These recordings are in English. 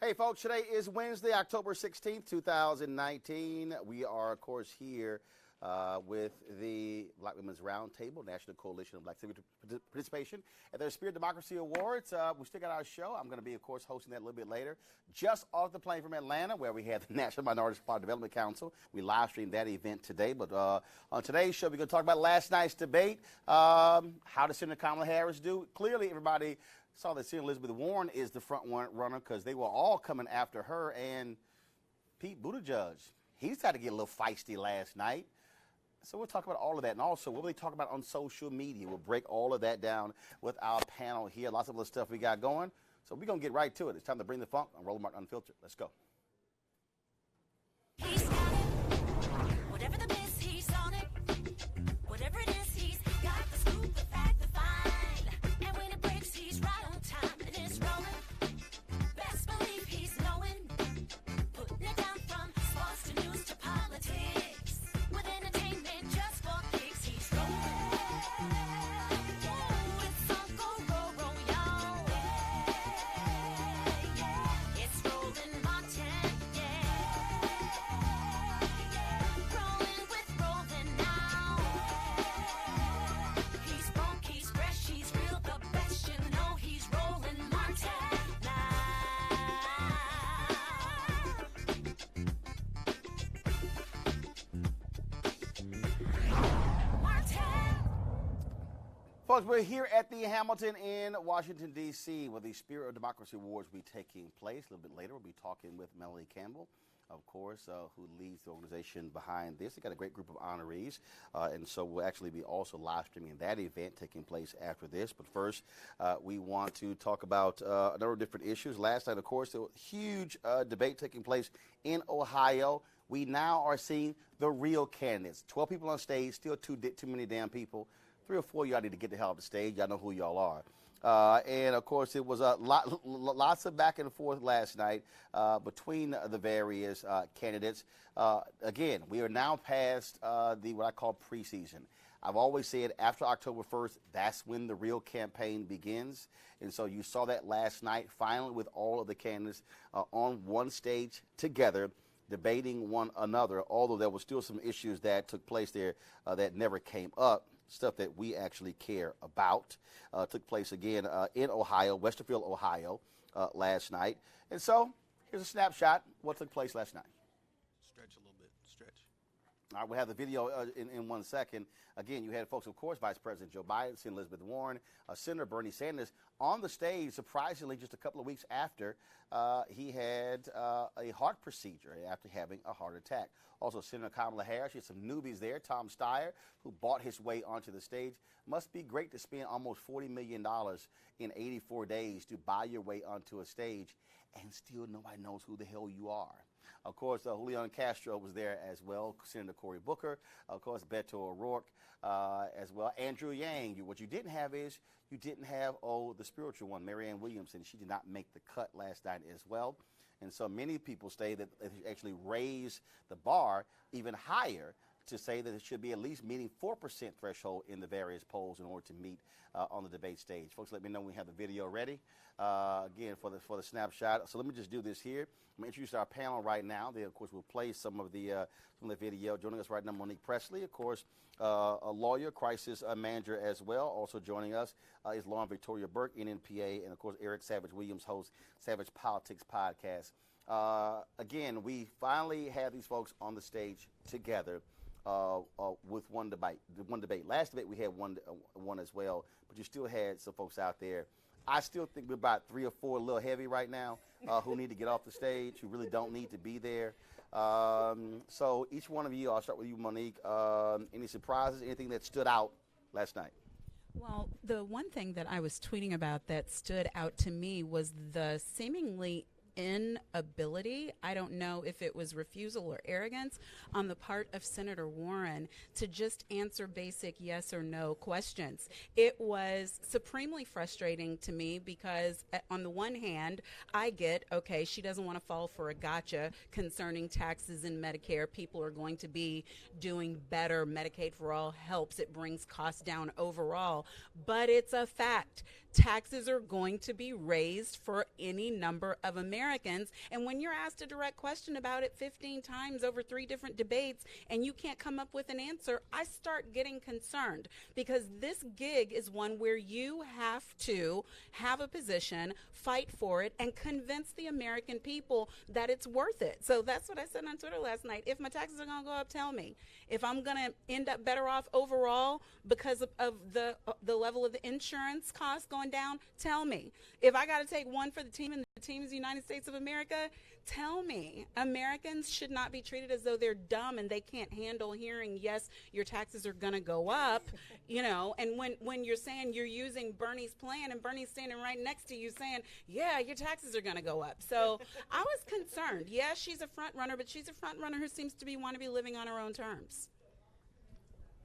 Hey, folks, today is Wednesday, October 16th, 2019. We are, of course, here with the Black Women's Roundtable, National Coalition of Black Civic Participation, at their Spirit Democracy Awards. We still got our show. I'm going to be, of course, hosting that a little bit later. Just off the plane from Atlanta, where we had the National Minority Support Development Council. We live streamed that event today. But on today's show, we're going to talk about last night's debate. How did Senator Kamala Harris do? Clearly, everybody saw that Senator Elizabeth Warren is the front runner because they were all coming after her. And Pete Buttigieg, he decided to get a little feisty last night. So we'll talk about all of that. And also, what will they talk about on social media? We'll break all of that down with our panel here. Lots of other stuff we got going. So we're going to get right to it. It's time to bring the funk on Roland Unfiltered. Let's go. He's got it. Whatever the miss, he's on it. Whatever it is, he's got the scoop, the fact, the find. And when it breaks, he's right on time and it's rolling. Best believe he's knowing. Putting it down from sports to news to politics. With entertainment just for kicks, he's rolling. Yeah, it's Uncle Roll, y'all. Yeah, it's Roland Martin. Yeah, rolling with Roland now. He's funk, he's fresh, he's real, the best. You know he's Roland Martin now. Martin. Folks, we're here at the Hamilton in Washington, D.C., where the Spirit of Democracy Awards will be taking place. A little bit later, we'll be talking with Melanie Campbell, of course, who leads the organization behind this. They got a great group of honorees, and so we'll actually be also live streaming that event taking place after this. But first, we want to talk about a number of different issues. Last night, of course, there was a huge debate taking place in Ohio. We now are seeing the real candidates. 12 people on stage, still too many damn people. 3 or 4 of y'all need to get the hell off the stage. Y'all know who y'all are. And, of course, it was lots of back and forth last night between the various candidates. Again, we are now past what I call preseason. I've always said after October 1st, that's when the real campaign begins. And so you saw that last night, finally, with all of the candidates on one stage together, debating one another, although there were still some issues that took place there that never came up. Stuff that we actually care about. Took place again in Ohio, Westerfield, Ohio, last night. And so here's a snapshot of what took place last night. Stretch a little bit. Stretch. All right, we'll have the video in 1 second. Again, you had folks, of course, Vice President Joe Biden, Senator Elizabeth Warren, Senator Bernie Sanders on the stage, surprisingly, just a couple of weeks after he had a heart procedure after having a heart attack. Also, Senator Kamala Harris, she had some newbies there. Tom Steyer, who bought his way onto the stage. Must be great to spend almost $40 million in 84 days to buy your way onto a stage, and still nobody knows who the hell you are. Of course, Julian Castro was there as well. Senator Cory Booker, of course, Beto O'Rourke as well. Andrew Yang. What you didn't have is you didn't have, the spiritual one, Marianne Williamson. She did not make the cut last night as well. And so many people say that they actually raise the bar even higher to say that it should be at least meeting 4% threshold in the various polls in order to meet on the debate stage. Folks, let me know when we have the video ready. Again, for the snapshot. So let me just do this here. I'm going to introduce our panel right now. They, of course, will play some of the video. Joining us right now, Monique Presley, of course, a lawyer, crisis manager as well. Also joining us is Lauren Victoria Burke, NNPA, and, of course, Eric Savage Williams, host Savage Politics Podcast. Again, we finally have these folks on the stage together with one debate. Last debate we had one as well, but you still had some folks out there. I still think we're about 3 or 4 a little heavy right now who need to get off the stage, who really don't need to be there. So each one of you, I'll start with you, Monique. Any surprises, anything that stood out last night? Well, the one thing that I was tweeting about that stood out to me was the seemingly inability, I don't know if it was refusal or arrogance on the part of Senator Warren to just answer basic yes or no questions. It was supremely frustrating to me because on the one hand, I get, okay, she doesn't want to fall for a gotcha concerning taxes and Medicare. People are going to be doing better. Medicaid for all helps. It brings costs down overall. But it's a fact. taxes are going to be raised for any number of Americans. And when you're asked a direct question about it 15 times over 3 different debates and you can't come up with an answer, I start getting concerned, because this gig is one where you have to have a position, fight for it, and convince the American people that it's worth it. So that's what I said on Twitter last night. If my taxes are going to go up, tell me. If I'm going to end up better off overall because of the level of the insurance costs going down, tell me. If I got to take one for the team and the team is the United States of America, tell me. Americans should not be treated as though they're dumb and they can't handle hearing, yes, your taxes are going to go up, you know, and when you're saying you're using Bernie's plan and Bernie's standing right next to you saying, yeah, your taxes are going to go up. So I was concerned. Yeah, she's a front runner, but she's a front runner who seems to want to be living on her own terms.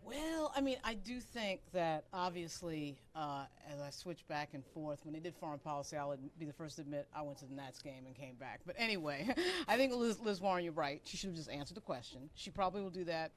Well, I mean, I do think that obviously, as I switch back and forth, when they did foreign policy, I'll be the first to admit I went to the Nats game and came back. But anyway, I think Liz Warren, you're right. She should have just answered the question. She probably will do that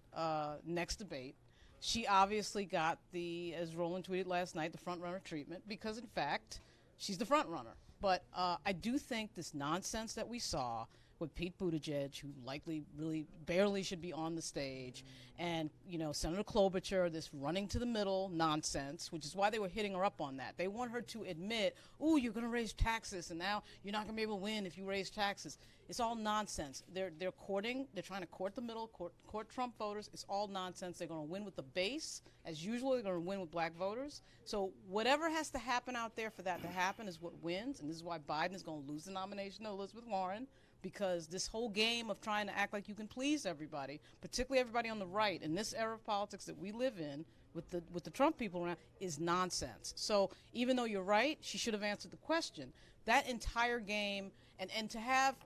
next debate. She obviously got the, as Roland tweeted last night, the front runner treatment because, in fact, she's the front runner. But I do think this nonsense that we saw with Pete Buttigieg, who likely really barely should be on the stage, and, you know, Senator Klobuchar, this running to the middle nonsense, which is why they were hitting her up on that. They want her to admit, ooh, you're going to raise taxes, and now you're not going to be able to win if you raise taxes. It's all nonsense. They're courting, they're trying to court the middle, court Trump voters. It's all nonsense. They're going to win with the base. As usual, they're going to win with black voters. So whatever has to happen out there for that to happen is what wins, and this is why Biden is going to lose the nomination to Elizabeth Warren, because this whole game of trying to act like you can please everybody, particularly everybody on the right, in this era of politics that we live in, with the Trump people around, is nonsense. So even though you're right, she should have answered the question. That entire game, and to have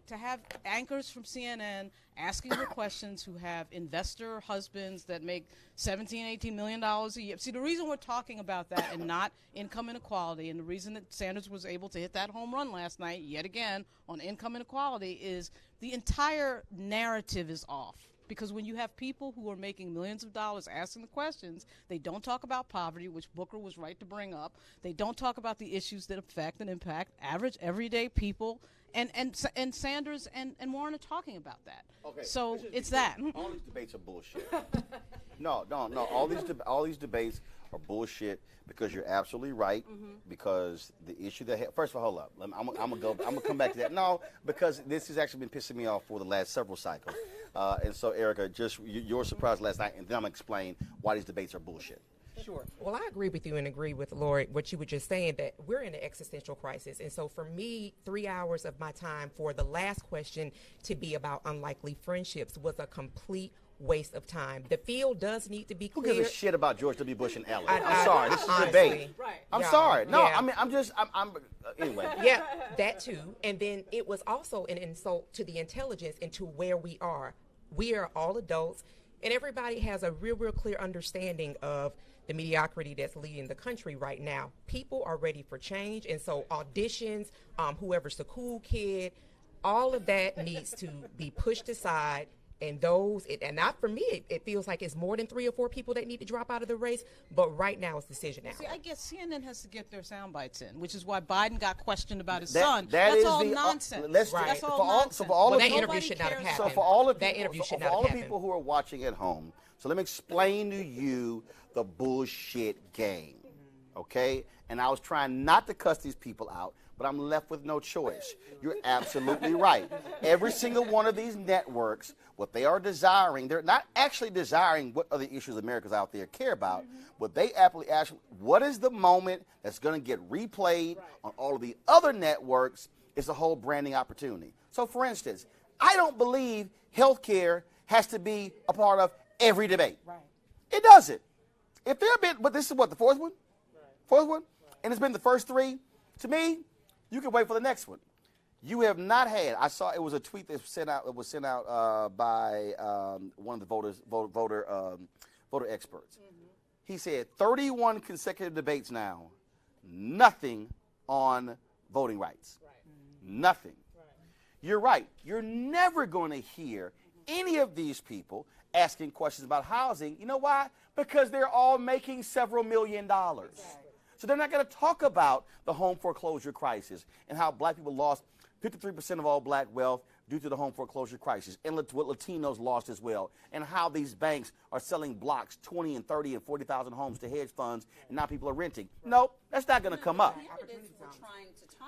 anchors from CNN asking her questions who have investor husbands that make $17, $18 million a year. See, the reason we're talking about that and not income inequality, and the reason that Sanders was able to hit that home run last night, yet again, on income inequality, is the entire narrative is off. Because when you have people who are making millions of dollars asking the questions, they don't talk about poverty, which Booker was right to bring up. They don't talk about the issues that affect and impact average, everyday people. And Sanders and Warren are talking about that. Okay. So it's that. All these debates are bullshit. No. All these debates are bullshit, because you're absolutely right. Mm-hmm. Because the issue that first of all, hold up. I'm gonna come back to that. No, because this has actually been pissing me off for the last several cycles. And so, Erica, just your surprise last night, and then I'm gonna explain why these debates are bullshit. Sure. Well, I agree with you and agree with Lori, what you were just saying, that we're in an existential crisis. And so for me, 3 hours of my time for the last question to be about unlikely friendships was a complete waste of time. The field does need to be clear. Who gives a shit about George W. Bush and Ellen? I'm sorry. This is a debate. Right. I'm sorry. No, yeah. I mean, I'm anyway. Yeah, that too. And then it was also an insult to the intelligence and to where we are. We are all adults, and everybody has a real clear understanding of the mediocrity that's leading the country right now. People are ready for change, and so auditions, whoever's the cool kid, all of that needs to be pushed aside. And and not for me, it feels like it's more than 3 or 4 people that need to drop out of the race, but right now it's decision hour. See, I guess CNN has to get their sound bites in, which is why Biden got questioned about his son. That's all nonsense. That's all nonsense. That interview should not have happened. So for all the people who are watching at home, so let me explain to you the bullshit game, okay? And I was trying not to cuss these people out, but I'm left with no choice. You're absolutely right. Every single one of these networks, what they are desiring, they're not actually desiring what other issues Americans out there care about, but they actually ask, what is the moment that's going to get replayed on all of the other networks? It's a whole branding opportunity. So, for instance, I don't believe healthcare has to be a part of every debate. Right. It doesn't. If there have been, but this is what, the fourth one? Right. Fourth one? Right. And it's been the first 3. To me, you can wait for the next one. You have not had. I saw it was a tweet that was sent out by one of the voter experts. Mm-hmm. He said 31 consecutive debates now, nothing on voting rights. Right. Mm-hmm. Nothing. Right. You're right. You're never going to hear any of these people asking questions about housing. You know why? Because they're all making several $1 million. Right. So they're not going to talk about the home foreclosure crisis and how black people lost 53% of all black wealth due to the home foreclosure crisis, and what Latinos lost as well, and how these banks are selling blocks, 20 and 30 and 40,000 homes to hedge funds, and now people are renting. Nope, that's not going to come up.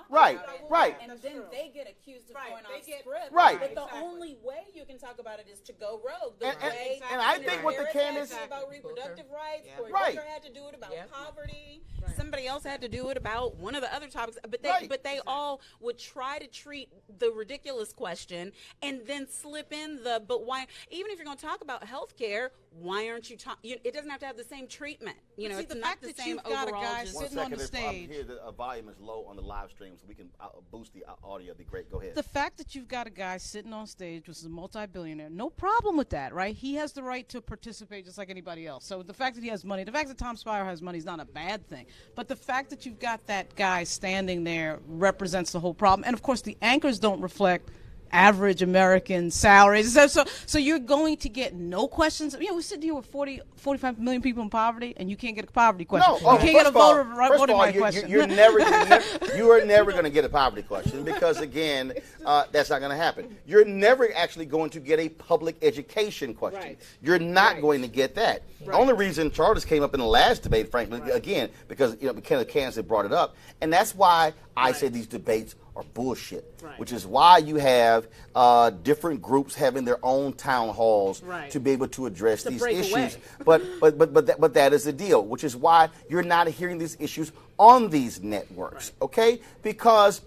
Right, right. And then they get accused of going off script. Right. But the only way you can talk about it is to go rogue. And I think what the candidates about reproductive rights, Cory Right. Booker had to do it about poverty. Somebody else had to do it about one of the other topics. But they all would try to treat the ridiculous question and then slip in the but why? Even if you're going to talk about health care, why aren't you talking? It doesn't have to have the same treatment. You know, See, it's the not fact the that same you've got a overall. guy just- sitting on the stage. Here, the volume is low on the live stream, so we can boost the audio. It'd be great. Go ahead. The fact that you've got a guy sitting on stage, which is a multi-billionaire, no problem with that, right? He has the right to participate just like anybody else. So the fact that he has money, the fact that Tom Spire has money is not a bad thing. But the fact that you've got that guy standing there represents the whole problem. And, of course, the anchors don't reflect average American salaries. So you're going to get no questions. You know, we're sitting here with 45 million people in poverty, and you can't get a poverty question. No, you can't get a voting right question. You are never going to get a poverty question because, again, that's not going to happen. You're never actually going to get a public education question. Right. You're not going to get that. The only reason charters came up in the last debate, frankly, again, because Kansas had brought it up, and that's why I say these debates are bullshit, which is why you have different groups having their own town halls to be able to address these issues. But that is the deal, which is why you're not hearing these issues on these networks, okay? Because,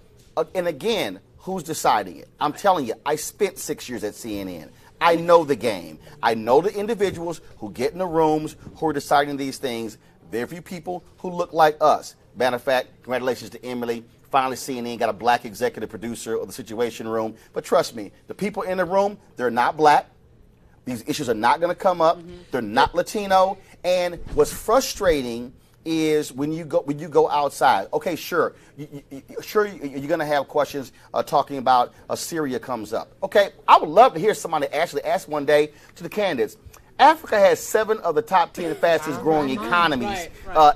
and again, who's deciding it? I'm telling you, I spent 6 years at CNN. I know the game. I know the individuals who get in the rooms, who are deciding these things. Very few people who look like us. Matter of fact, congratulations to Emily. Finally, CNN got a black executive producer of the Situation Room. But trust me, the people in the room, they're not black. These issues are not going to come up. They're not Latino. And what's frustrating is when you go outside. Okay, sure, you're going to have questions talking about Syria comes up. Okay, I would love to hear somebody actually ask one day to the candidates. Africa has 7 of the top 10 fastest growing economies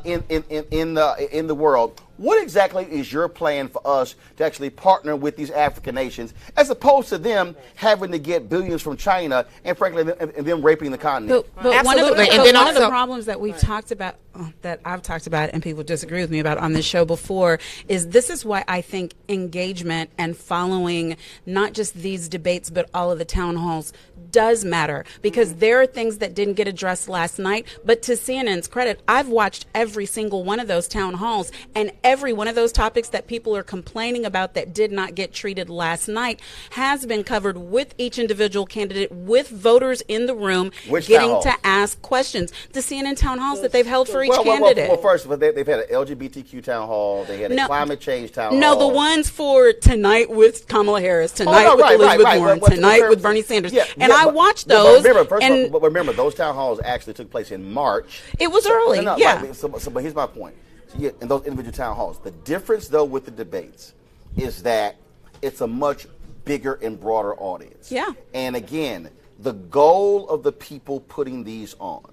in the world. What exactly is your plan for us to actually partner with these African nations, as opposed to them having to get billions from China and, frankly, them raping the continent? But one of Absolutely. the problems that we've talked about, that I've talked about, and people disagree with me about on this show before, is this is why I think engagement and following not just these debates but all of the town halls does matter, because there are things that didn't get addressed last night. But to CNN's credit, I've watched every single one of those town halls, and every one of those topics that people are complaining about that did not get treated last night has been covered with each individual candidate, with voters in the room getting to ask questions. The CNN town halls that they've held for each candidate. Well, first of all, they've had an LGBTQ town hall. They had a climate change town hall. No, the ones for tonight with Kamala Harris, tonight with Elizabeth Warren, tonight with Bernie Sanders. And I watched those. Remember, those town halls actually took place in March. It was early, but here's my point. In those individual town halls, the difference, though, with the debates is that it's a much bigger and broader audience. Yeah. And again, the goal of the people putting these on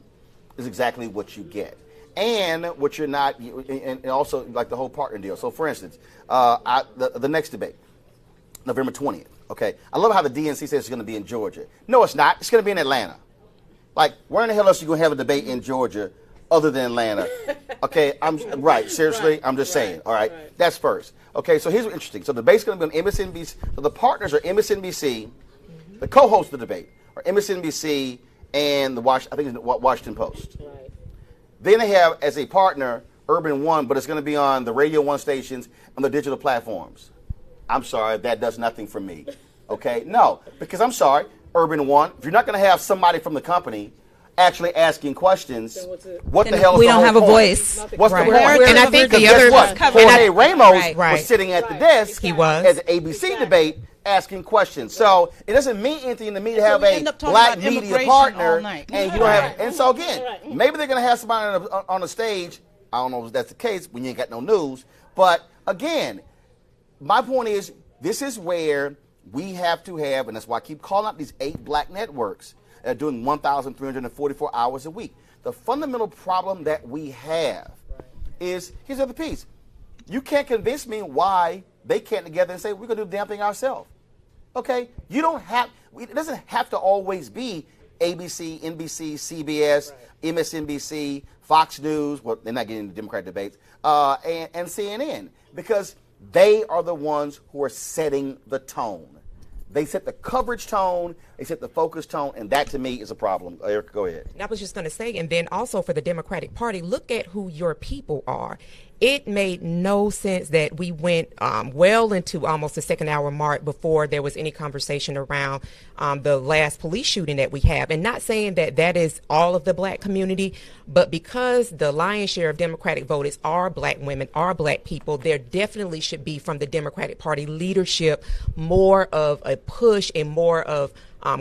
is exactly what you get. And what you're not, and also like the whole partner deal. So, for instance, the next debate, November 20th. Okay, I love how the DNC says it's going to be in Georgia. No, it's not. It's going to be in Atlanta. Like, where in the hell else are you going to have a debate in Georgia other than Atlanta? Okay, seriously, I'm just saying. All right, that's first. Okay, so here's what's interesting. So the debate's going to be on MSNBC. So the partners are MSNBC. The co-hosts of the debate are MSNBC and the Washington Post. Right. Then they have as a partner Urban One, but it's going to be on the Radio One stations and the digital platforms. I'm sorry, that does nothing for me. Okay, no, because I'm sorry, Urban One, if you're not going to have somebody from the company actually asking questions, what the hell is we the don't whole have a point? voice. What's the point? And I think the other Jorge Ramos was sitting at the desk He was. at the ABC debate asking questions. So it doesn't mean anything to me to have a black media partner, and you don't have. And so again, maybe they're going to have somebody on the stage. I don't know if that's the case when you ain't got no news. But again, my point is, this is where we have to have, and that's why I keep calling out these 8 black networks that are doing 1,344 hours a week. The fundamental problem that we have is here's the other piece. You can't convince me why they can't together and say we're going to do the damn thing ourselves. Okay? You don't have, it doesn't have to always be ABC, NBC, CBS, MSNBC, Fox News. Well, they're not getting into Democrat debates, and CNN, because they are the ones who are setting the tone. They set the coverage tone, they set the focus tone, and that to me is a problem. Eric, go ahead. I was just going to say, and then also for the Democratic Party, look at who your people are. It made no sense that we went well into almost the second hour mark before there was any conversation around the last police shooting that we have. And not saying that that is all of the black community, but because the lion's share of Democratic voters are black women, are black people, there definitely should be from the Democratic Party leadership more of a push and more of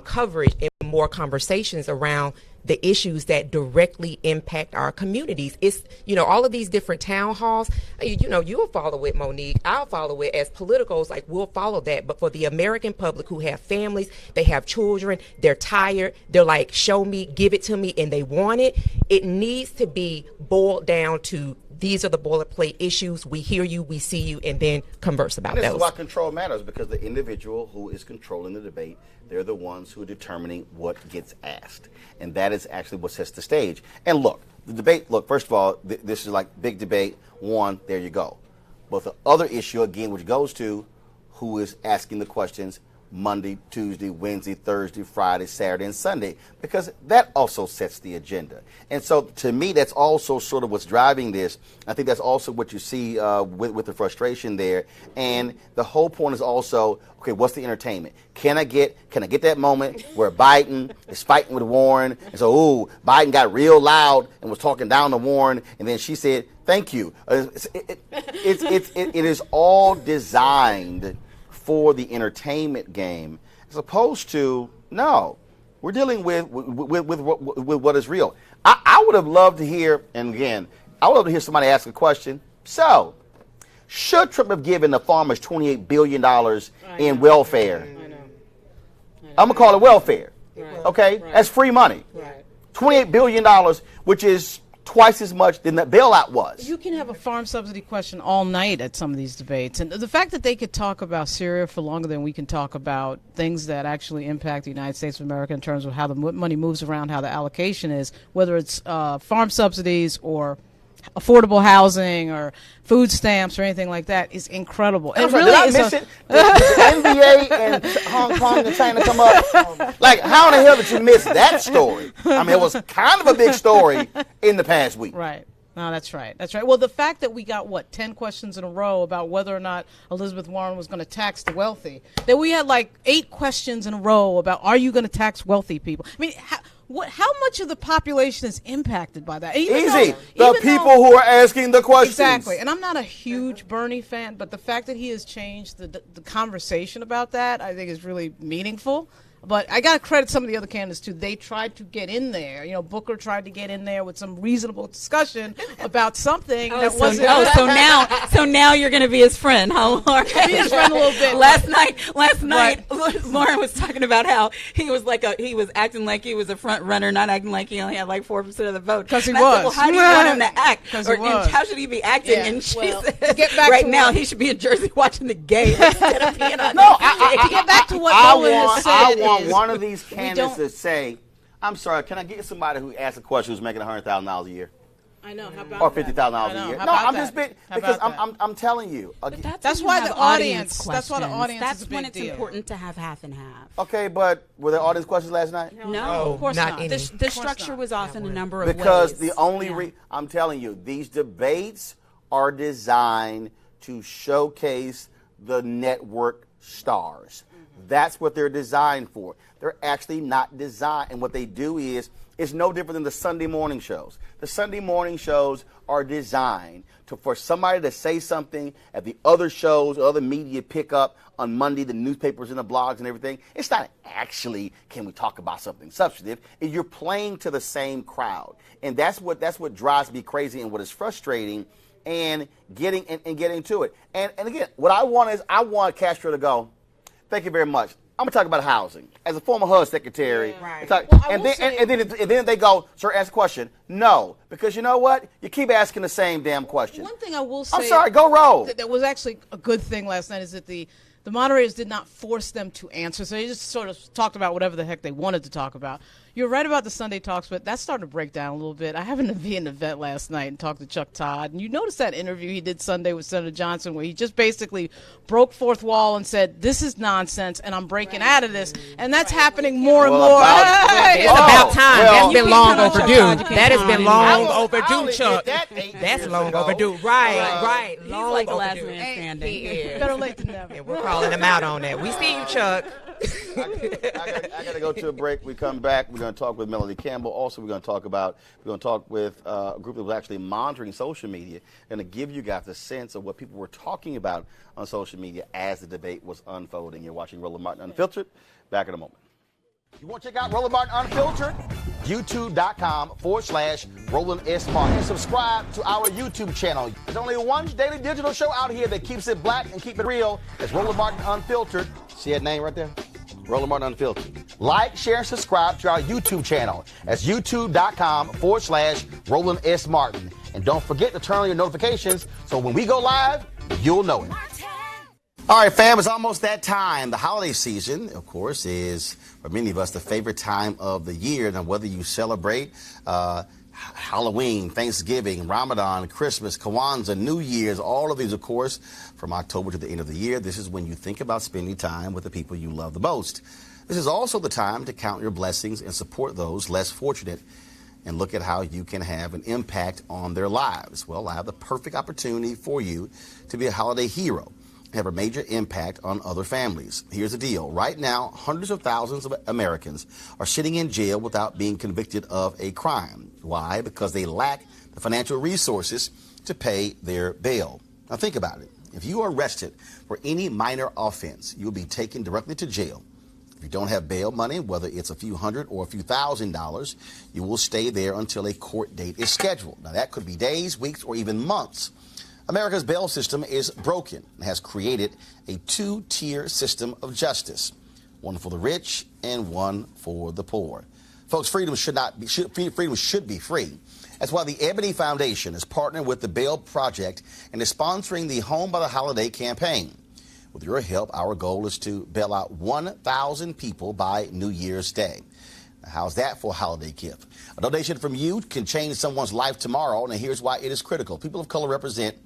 coverage and more conversations around the issues that directly impact our communities. It's, all of these different town halls, you'll follow it, Monique. I'll follow it as politicals, like we'll follow that. But for the American public who have families, they have children, they're tired, they're like, show me, give it to me, and they want it. It needs to be boiled down to these are the boilerplate issues. We hear you, we see you, and then converse about those. This is why control matters, because the individual who is controlling the debate, they're the ones who are determining what gets asked. And that is actually what sets the stage. And look, the debate, first of all, this is like big debate, one, there you go. But the other issue, again, which goes to who is asking the questions Monday, Tuesday, Wednesday, Thursday, Friday, Saturday, and Sunday, because that also sets the agenda. And so to me, that's also sort of what's driving this. I think that's also what you see with the frustration there. And the whole point is also, okay, what's the entertainment? Can I get that moment where Biden is fighting with Warren, and so, ooh, Biden got real loud and was talking down to Warren, and then she said, thank you. It is all designed for the entertainment game, as opposed to, no, we're dealing with what is real. I would have loved to hear, and again, I would love to hear somebody ask a question. So, should Trump have given the farmers $28 billion in welfare? I know. I'm going to call it welfare. Right. Okay? Right. That's free money. Right. $28 billion, which is twice as much than the bailout was. You can have a farm subsidy question all night at some of these debates. And the fact that they could talk about Syria for longer than we can talk about things that actually impact the United States of America in terms of how the money moves around, how the allocation is, whether it's farm subsidies or affordable housing or food stamps or anything like that, is incredible. And did I miss it? Did the NBA and Hong Kong and China come up? Like, how in the hell did you miss that story? I mean, it was kind of a big story in the past week. Right. No, that's right. That's right. Well, the fact that we got, 10 questions in a row about whether or not Elizabeth Warren was going to tax the wealthy, that we had 8 questions in a row about, are you going to tax wealthy people? I mean, how much of the population is impacted by that? Easy. The people who are asking the questions. Exactly. And I'm not a huge Bernie fan, but the fact that he has changed the conversation about that, I think, is really meaningful. But I got to credit some of the other candidates, too. They tried to get in there. Booker tried to get in there with some reasonable discussion about something that wasn't. So now you're going to be his friend, huh, Lauren? Be his friend a little bit. Last night, Lauren was talking about how he was acting like he was a front runner, not acting like he only had 4% of the vote. Because he was. was. Said, well, how do you want him to act? And how should he be acting? Yeah. And she said, right now he should be in Jersey watching the game instead of being on to get back to what Roland has said. I want one of these candidates to say, I'm sorry, can I get somebody who asked a question who's making $100,000 a year? I know. How about or $50,000 a year? No, I'm just because I'm telling you. That's why the audience. That's why the audience. That's is a big when it's deal. important to have half and half. Okay, but were there audience questions last night? No, of course not. The structure was off in a number of ways. Because the only I'm telling you, these debates are designed to showcase the network stars. That's what they're designed for. They're actually not designed, and what they do is, it's no different than the Sunday morning shows. The Sunday morning shows are designed for somebody to say something at the other shows, other media pick up on Monday, the newspapers and the blogs and everything. It's not actually, can we talk about something substantive? You're playing to the same crowd, and that's what drives me crazy and what is frustrating, and getting to it. And again, what I want is, I want Castro to go, Thank you very much. I'm gonna talk about housing. As a former HUD secretary, Right. and then they go, sir, ask a question. No, because you know what? You keep asking the same damn question. One thing I will say. I'm sorry, go roll. That was actually a good thing last night is that the moderators did not force them to answer, so they just sort of talked about whatever the heck they wanted to talk about. You're right about the Sunday talks, but that's starting to break down a little bit. I happened to be in an event last night and talked to Chuck Todd, and you noticed that interview he did Sunday with Senator Johnson where he just basically broke fourth wall and said, this is nonsense, and I'm breaking out of this, and that's happening more and more. It's about time. That's been long overdue. Chuck, That has been long I'll overdue, admit Chuck. that 8 That's years long ago. overdue. Right. He's Long like the last overdue. man standing. He is. Better late than never. And we're calling him out on that. We see you, Chuck. I got to go to a break. We come back. We're going to talk with Melody Campbell. Also, we're going to talk with a group that was actually monitoring social media and to give you guys a sense of what people were talking about on social media as the debate was unfolding. You're watching Roland Martin Unfiltered. Back in a moment. You want to check out Roland Martin Unfiltered? YouTube.com/Roland S. Martin. And subscribe to our YouTube channel. There's only one daily digital show out here that keeps it black and keep it real. It's Roland Martin Unfiltered. See that name right there? Roland Martin Unfiltered. Like, share, and subscribe to our YouTube channel. That's youtube.com/Roland S. Martin. And don't forget to turn on your notifications so when we go live, you'll know it. All right, fam, it's almost that time. The holiday season, of course, is for many of us the favorite time of the year. Now, whether you celebrate Halloween, Thanksgiving, Ramadan, Christmas, Kwanzaa, New Year's, all of these, of course, from October to the end of the year, this is when you think about spending time with the people you love the most. This is also the time to count your blessings and support those less fortunate and look at how you can have an impact on their lives. Well, I have the perfect opportunity for you to be a holiday hero, have a major impact on other families. Here's the deal. Right now, hundreds of thousands of Americans are sitting in jail without being convicted of a crime. Why? Because they lack the financial resources to pay their bail. Now think about it. If you are arrested for any minor offense, you'll be taken directly to jail. If you don't have bail money, whether it's a few $100 or a few $1,000s, you will stay there until a court date is scheduled. Now that could be days, weeks, or even months. America's bail system is broken and has created a two-tier system of justice, one for the rich and one for the poor. Folks, freedom should be free. That's why the Ebony Foundation is partnering with the Bail Project and is sponsoring the Home by the Holiday campaign. With your help, our goal is to bail out 1,000 people by New Year's Day. Now, how's that for a holiday gift? A donation from you can change someone's life tomorrow, and here's why it is critical. People of color represent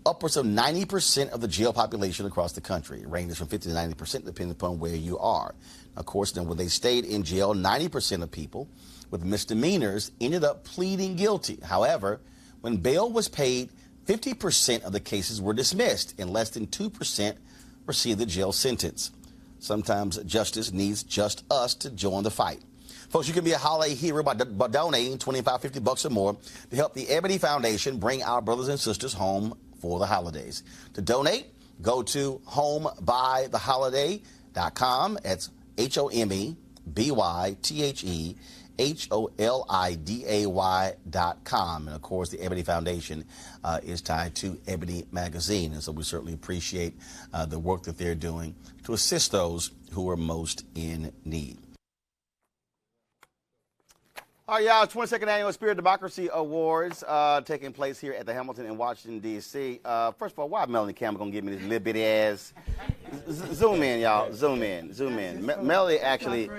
upwards of 90% of the jail population across the country. It ranges from 50 to 90% depending upon where you are. Of course, then when they stayed in jail, 90% of people with misdemeanors ended up pleading guilty. However, when bail was paid, 50% of the cases were dismissed and less than 2% received the jail sentence. Sometimes justice needs just us to join the fight. Folks, you can be a holiday hero by donating $25, $50 or more to help the Ebony Foundation bring our brothers and sisters home for the holidays. To donate, go to homebytheholiday.com. That's HOMEBYTHEHOLIDAY.com. And of course, the Ebony Foundation is tied to Ebony Magazine. And so we certainly appreciate the work that they're doing to assist those who are most in need. All right, y'all, 22nd Annual Spirit Democracy Awards taking place here at the Hamilton in Washington, D.C. First of all, why Melody Campbell going to give me this little bitty ass? Zoom in, y'all. Zoom in. Melody actually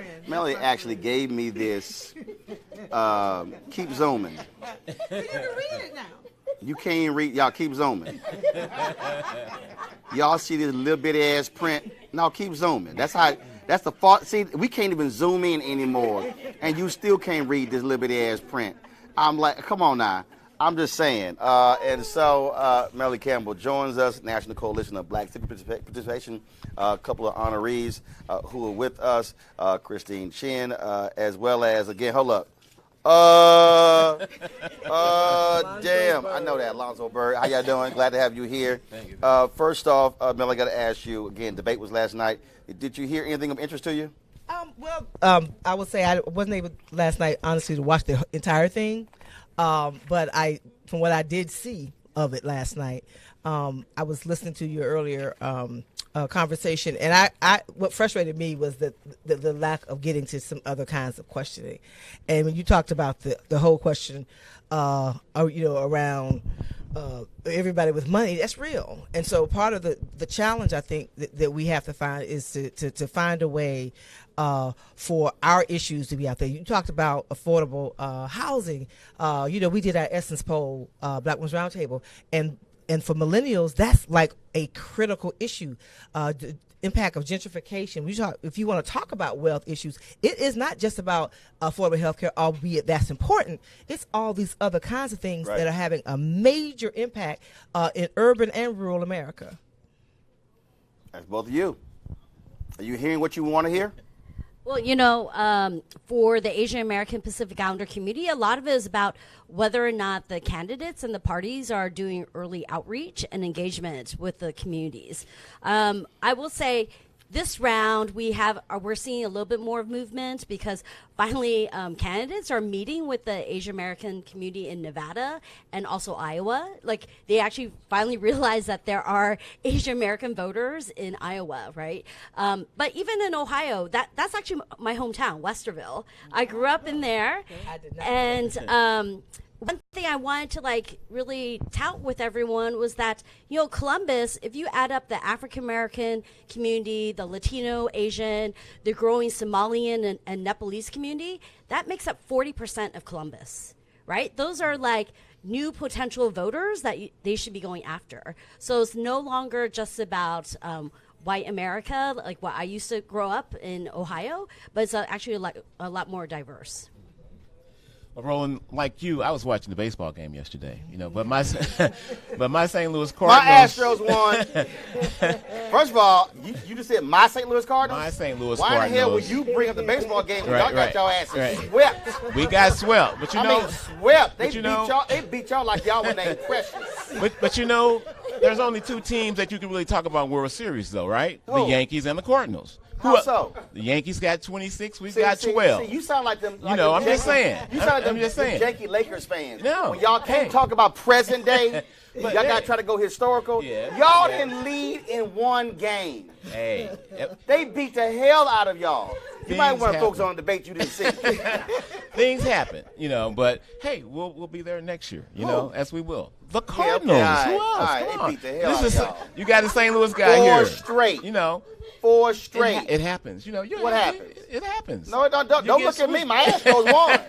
gave me this. Keep zooming. You can read it now. You can't even read. Y'all, keep zooming. Y'all see this little bitty ass print? No, keep zooming. That's the fault. See, we can't even zoom in anymore, and you still can't read this little bitty ass print. I'm like, come on now. I'm just saying. And so Melody Campbell joins us, National Coalition of Black Civic Participation, a couple of honorees who are with us, Christine Chin, as well as, again, hold up. Damn, I know that, Alonzo Bird. How y'all doing? Glad to have you here. Thank you. First off, Mel, I got to ask you, again, debate was last night. Did you hear anything of interest to you? I would say I wasn't able last night, honestly, to watch the entire thing. But from what I did see of it last night, I was listening to your earlier conversation, and I what frustrated me was the lack of getting to some other kinds of questioning. And when you talked about the whole question, around everybody with money, that's real. And so part of the challenge I think that we have to find is to find a way for our issues to be out there. You talked about affordable housing. We did our Essence poll, Black Women's Roundtable, and for millennials, that's like a critical issue. The impact of gentrification. If you want to talk about wealth issues, it is not just about affordable health care, albeit that's important. It's all these other kinds of things that are having a major impact in urban and rural America. That's both of you. Are you hearing what you want to hear? Well, for the Asian American Pacific Islander community, a lot of it is about whether or not the candidates and the parties are doing early outreach and engagement with the communities. I will say this round we're seeing a little bit more of movement because finally candidates are meeting with the Asian American community in Nevada and also Iowa. Like they actually finally realize that there are Asian American voters in Iowa, right? But even in Ohio, that's actually my hometown, Westerville. I grew up in there. I did not. And one thing I wanted to really tout with everyone was that, Columbus, if you add up the African American community, the Latino, Asian, the growing Somalian and Nepalese community, that makes up 40% of Columbus, right? Those are new potential voters that they should be going after. So it's no longer just about white America, like what I used to grow up in Ohio, but it's actually a lot more diverse. Well, Roland, like you, I was watching the baseball game yesterday, but my St. Louis Cardinals. My Astros won. First of all, you just said my St. Louis Cardinals? My St. Louis Why Cardinals. in the hell would you bring up the baseball game when y'all got y'all asses swept? We got swept, but swept. They beat y'all like y'all were named Precious. But there's only two teams that you can really talk about in World Series, though, right? Who? The Yankees and the Cardinals. How so? The Yankees got 26. We got 12. See, you sound like them. I'm just saying. You sound like them janky Lakers fans. No. When y'all can't talk about present day, y'all got to try to go historical. Yeah. Y'all didn't lead in one game. Hey. They beat the hell out of y'all. You might want to focus on a debate you didn't see. Things happen, but hey, we'll be there next year, as we will. The Cardinals. Yeah, Who else? All right. Come They on. beat the hell out of y'all. You got a St. Louis guy here. 4 straight. 4 straight. It happens. What happens? It happens. No, don't look at me. My Astros won.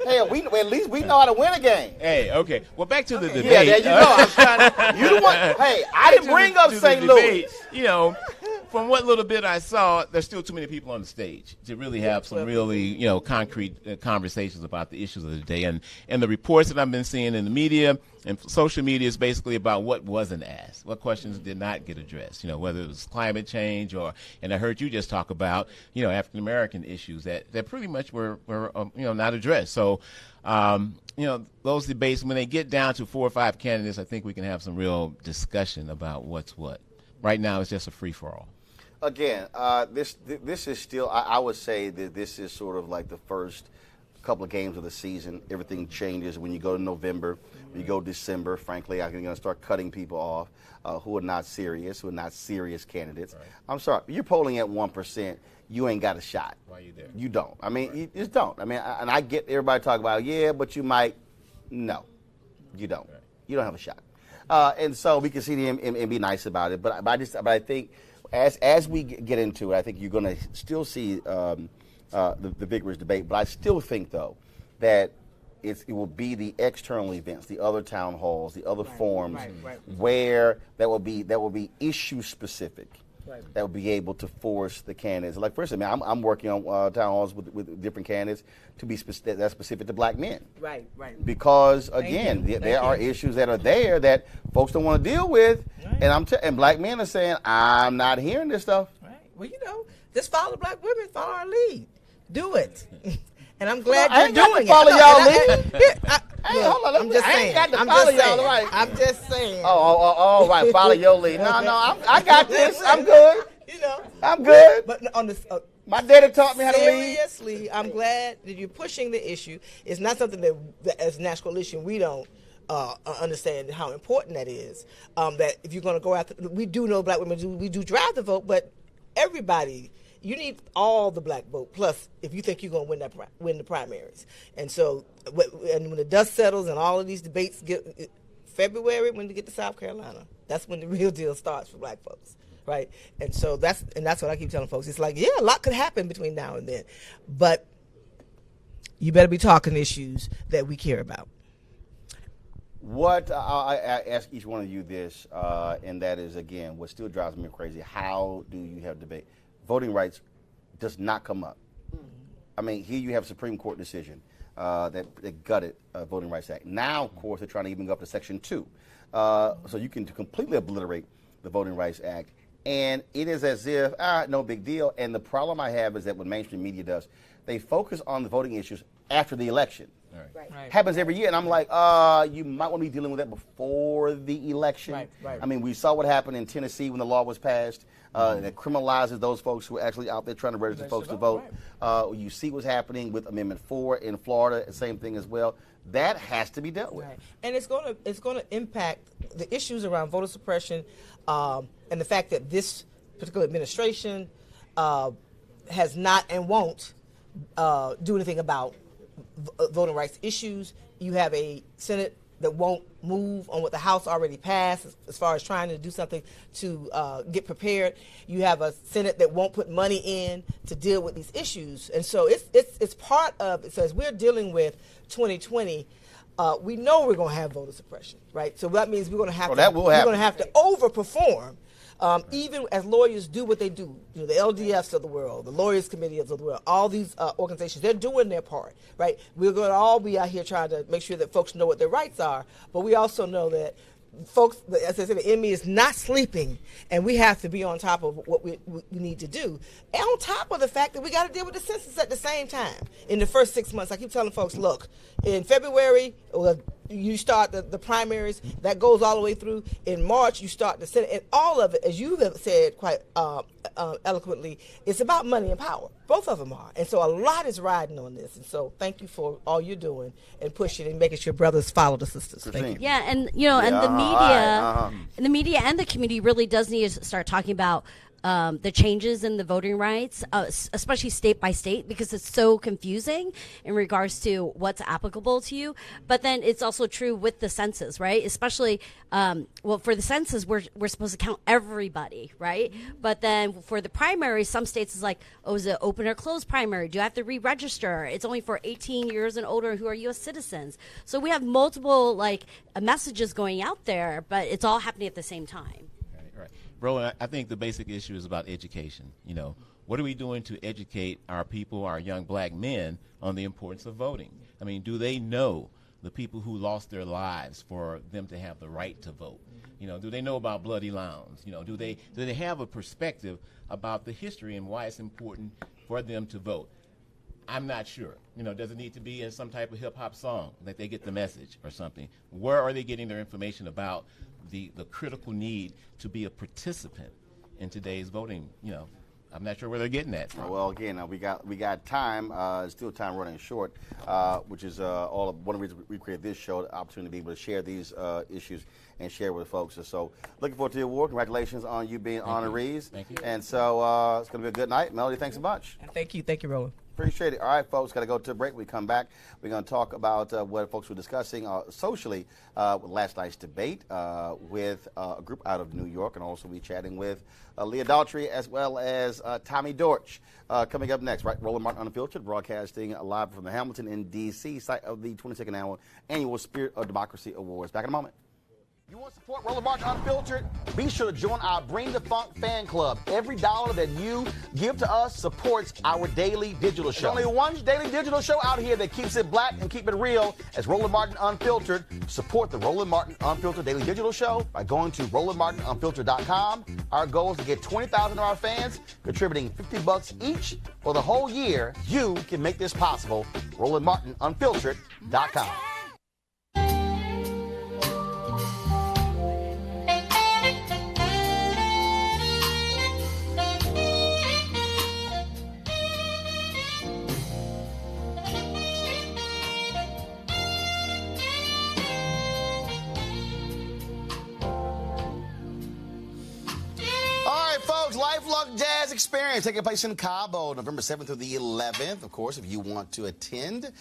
Hell, at least we know how to win a game. Hey, okay. Well, back to the debate. Yeah, there you go. I'm trying to, you the one. Hey, I didn't bring up St. Louis. From what little bit I saw, there's still too many people on the stage to really have some really, concrete conversations about the issues of the day. And the reports that I've been seeing in the media and social media is basically about what wasn't asked, what questions did not get addressed, whether it was climate change and I heard you just talk about, African American issues that pretty much were not addressed. So, those debates, when they get down to 4 or 5 candidates, I think we can have some real discussion about what's what. Right now, it's just a free-for-all. Again, this is still, I would say that this is sort of like the first couple of games of the season. Everything changes when you go to November, when you go December. Frankly, I'm going to start cutting people off who are not serious candidates. Right. I'm sorry, you're polling at 1%. You ain't got a shot. Why are you there? You don't. I mean, you just don't. I mean, and I get everybody talking about, but you might. No, you don't. Right. You don't have a shot. And so we can see them and be nice about it. But I think as we get into it, I think you're going to still see the vigorous debate. But I still think, though, that it will be the external events, the other town halls, the other forums, where that will be issue specific. Right. That will be able to force the candidates. Like, for instance, I'm working on town halls with different candidates to be that's specific to black men. Right. Because, again, there are issues that are there that folks don't want to deal with, and black men are saying, I'm not hearing this stuff. Right. Well, just follow black women, follow our lead. Do it. And I'm glad you're doing it. Follow y'all lead. I'm just saying. I'm just saying. Oh, right. Follow your lead. No, I got this. I'm good. I'm good. But on this, my daddy taught me how to lead. Seriously, I'm glad that you're pushing the issue. It's not something that as National Coalition we don't understand how important that is. That if you're going to go after, we do know black women we do drive the vote, but everybody, you need all the black vote. Plus, if you think you're going to win the primaries, and so when the dust settles and all of these debates get February, when we get to South Carolina, that's when the real deal starts for black folks, right? And so that's what I keep telling folks. It's like, yeah, a lot could happen between now and then, but you better be talking issues that we care about. What I ask each one of you this, and that is, again, what still drives me crazy. How do you have debate? Voting rights does not come up. I mean, here you have a Supreme Court decision that gutted Voting Rights Act. Now, of course, they're trying to even go up to Section 2. So you can completely obliterate the Voting Rights Act. And it is as if, no big deal. And the problem I have is that what mainstream media does, they focus on the voting issues after the election. Right. Happens every year, and I'm like, you might want to be dealing with that before the election. Right. I mean, we saw what happened in Tennessee when the law was passed that criminalizes those folks who are actually out there trying to register folks to vote. You see what's happening with Amendment 4 in Florida, same thing as well. That has to be dealt with. Right. And it's going to impact the issues around voter suppression, and the fact that this particular administration has not and won't do anything about voting rights issues. You have a Senate that won't move on what the House already passed as far as trying to do something to get prepared. You have a Senate that won't put money in to deal with these issues. And so it's part of it. So as we're dealing with 2020, we know we're going to have voter suppression, right? So that means we're going to have to overperform. Even as lawyers do what they do, the LDFs of the world, the Lawyers Committee of the world, all these organizations, they're doing their part, right? We're going to all be out here trying to make sure that folks know what their rights are, but we also know that folks, as I said, the enemy is not sleeping, and we have to be on top of what we need to do. And on top of the fact that we got to deal with the census at the same time. In the first 6 months, I keep telling folks, look, in February, you start the primaries. That goes all the way through. In March, you start the Senate. And all of it, as you have said quite eloquently, it's about money and power. Both of them are. And so a lot is riding on this. And so thank you for all you're doing and pushing and making sure brothers follow the sisters. Thank you. Yeah, and and the media, and the media and the community really does need to start talking about the changes in the voting rights, especially state by state, because it's so confusing in regards to what's applicable to you. But then it's also true with the census, right? Especially, for the census, we're supposed to count everybody, right? But then for the primary, some states is like, oh, is it open or closed primary? Do I have to re-register? It's only for 18 years and older who are U.S. citizens. So we have multiple messages going out there, but it's all happening at the same time. Right. Roland, I think the basic issue is about education. What are we doing to educate our people, our young black men, on the importance of voting? I mean, do they know the people who lost their lives for them to have the right to vote? Do they know about bloody lawns? Do they have a perspective about the history and why it's important for them to vote? I'm not sure. Does it need to be in some type of hip-hop song that they get the message or something? Where are they getting their information about the critical need to be a participant in today's voting? I'm not sure where they're getting that from. Well, again, we got time. Still time running short, which is one of the reasons we created this show, the opportunity to be able to share these issues and share with folks. And so looking forward to the award. Congratulations on you being honorees. Thank you. And so it's going to be a good night. Melody, thanks a bunch. Thank you, Roland. Appreciate it. All right, folks, got to go to a break. We come back. We're going to talk about what folks were discussing socially with last night's debate with a group out of New York, and also be chatting with Leah Daughtry as well as Tommy Dortch. Coming up next, right? Roland Martin Unfiltered, broadcasting live from the Hamilton in D.C., site of the 22nd annual Spirit of Democracy Awards. Back in a moment. You want to support Roland Martin Unfiltered? Be sure to join our Bring the Funk fan club. Every dollar that you give to us supports our daily digital show. There's only one daily digital show out here that keeps it black and keep it real as Roland Martin Unfiltered. Support the Roland Martin Unfiltered daily digital show by going to RolandMartinUnfiltered.com. Our goal is to get 20,000 of our fans contributing $50 each for the whole year. You can make this possible. RolandMartinUnfiltered.com. Experience taking place in Cabo, November 7th through the 11th. Of course, if you want to attend,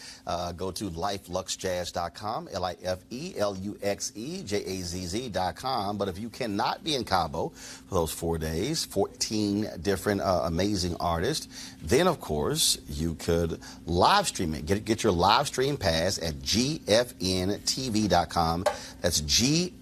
go to luxejazz.com, LIFELUXEJAZZ.com. But if you cannot be in Cabo for those 4 days, 14 different amazing artists, then of course you could live stream it. Get your live stream pass at gfntv.com. That's gfntv.com.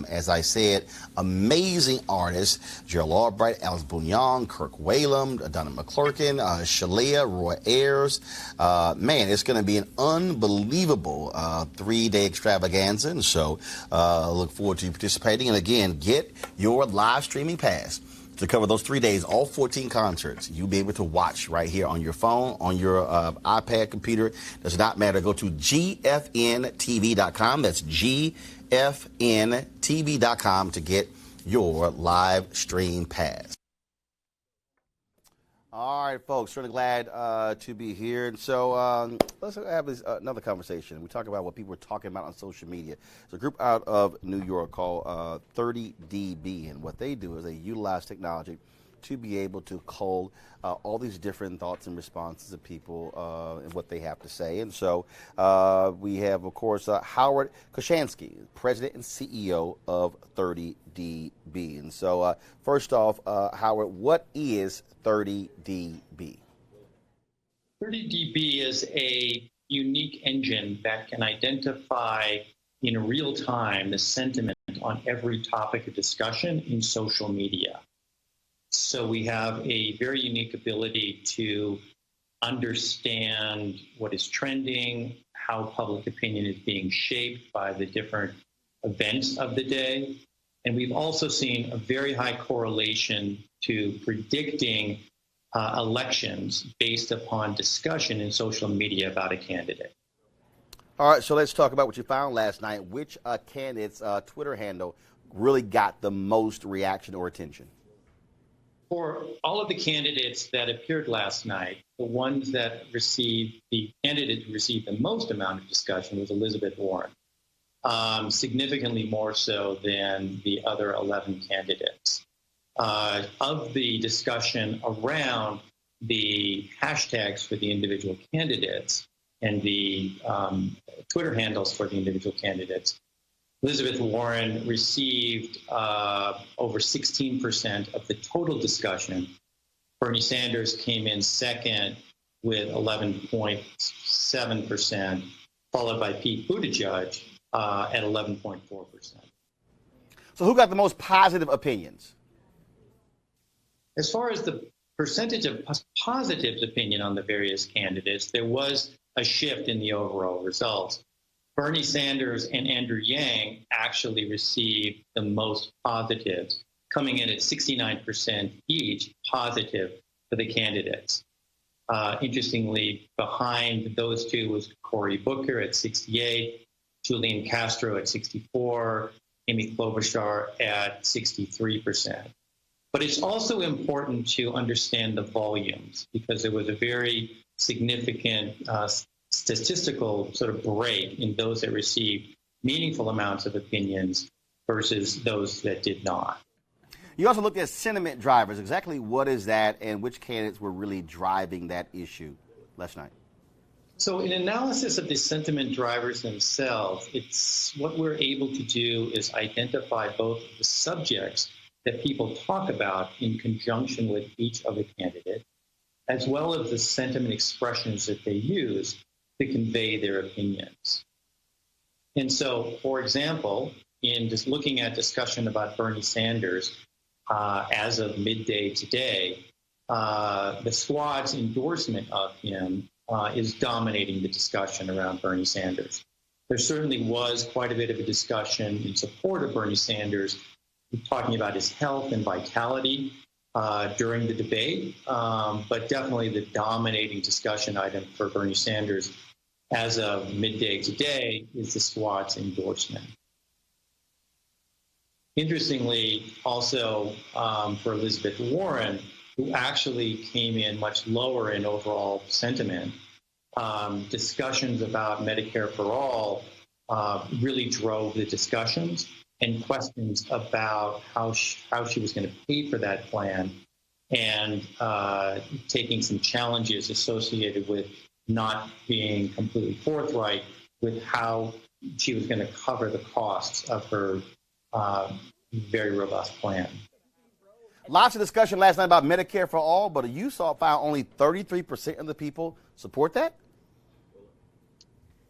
As I said, amazing artists: Gerald Albright, Alice Bouillon, Kirk Whalum, Donna McClurkin, Shalia, Roy Ayers. Man, it's going to be an unbelievable 3-day extravaganza. And so look forward to you participating. And again, get your live streaming pass to cover those 3 days, all 14 concerts. You'll be able to watch right here on your phone, on your iPad, computer. Does not matter. Go to gfntv.com. That's gfntv.com to get your live stream pass. All right, folks, really glad to be here. And so let's have this, another conversation. We talk about what people are talking about on social media. There's a group out of New York called 30dB, and what they do is they utilize technology to be able to cull all these different thoughts and responses of people and what they have to say. And so we have, of course, Howard Koshansky, President and CEO of 30dB. And so first off, Howard, what is 30dB? 30dB is a unique engine that can identify in real time the sentiment on every topic of discussion in social media. So we have a very unique ability to understand what is trending, how public opinion is being shaped by the different events of the day. And we've also seen a very high correlation to predicting elections based upon discussion in social media about a candidate. All right, so let's talk about what you found last night. Which candidate's Twitter handle really got the most reaction or attention? For all of the candidates that appeared last night, the ones that received, the candidate who received the most amount of discussion was Elizabeth Warren, significantly more so than the other 11 candidates. Of the discussion around the hashtags for the individual candidates and the Twitter handles for the individual candidates, Elizabeth Warren received over 16% of the total discussion. Bernie Sanders came in second with 11.7%, followed by Pete Buttigieg at 11.4%. So who got the most positive opinions? As far as the percentage of positive opinion on the various candidates, there was a shift in the overall results. Bernie Sanders and Andrew Yang actually received the most positives, coming in at 69% each positive for the candidates. Interestingly, behind those two was Cory Booker at 68, Julian Castro at 64, Amy Klobuchar at 63%. But it's also important to understand the volumes because there was a very significant statistical sort of break in those that received meaningful amounts of opinions versus those that did not. You also looked at sentiment drivers. Exactly what is that and which candidates were really driving that issue last night? So in analysis of the sentiment drivers themselves, it's what we're able to do is identify both the subjects that people talk about in conjunction with each other candidate, as well as the sentiment expressions that they use to convey their opinions. And so, for example, in just looking at discussion about Bernie Sanders as of midday today, the Squad's endorsement of him is dominating the discussion around Bernie Sanders. There certainly was quite a bit of a discussion in support of Bernie Sanders, talking about his health and vitality during the debate, but definitely the dominating discussion item for Bernie Sanders as of midday today is the Squad's endorsement. Interestingly, also for Elizabeth Warren, who actually came in much lower in overall sentiment, discussions about Medicare for all really drove the discussions. and questions about how she was going to pay for that plan, and taking some challenges associated with not being completely forthright with how she was going to cover the costs of her very robust plan. Lots of discussion last night about Medicare for all, but you found only 33% of the people support that?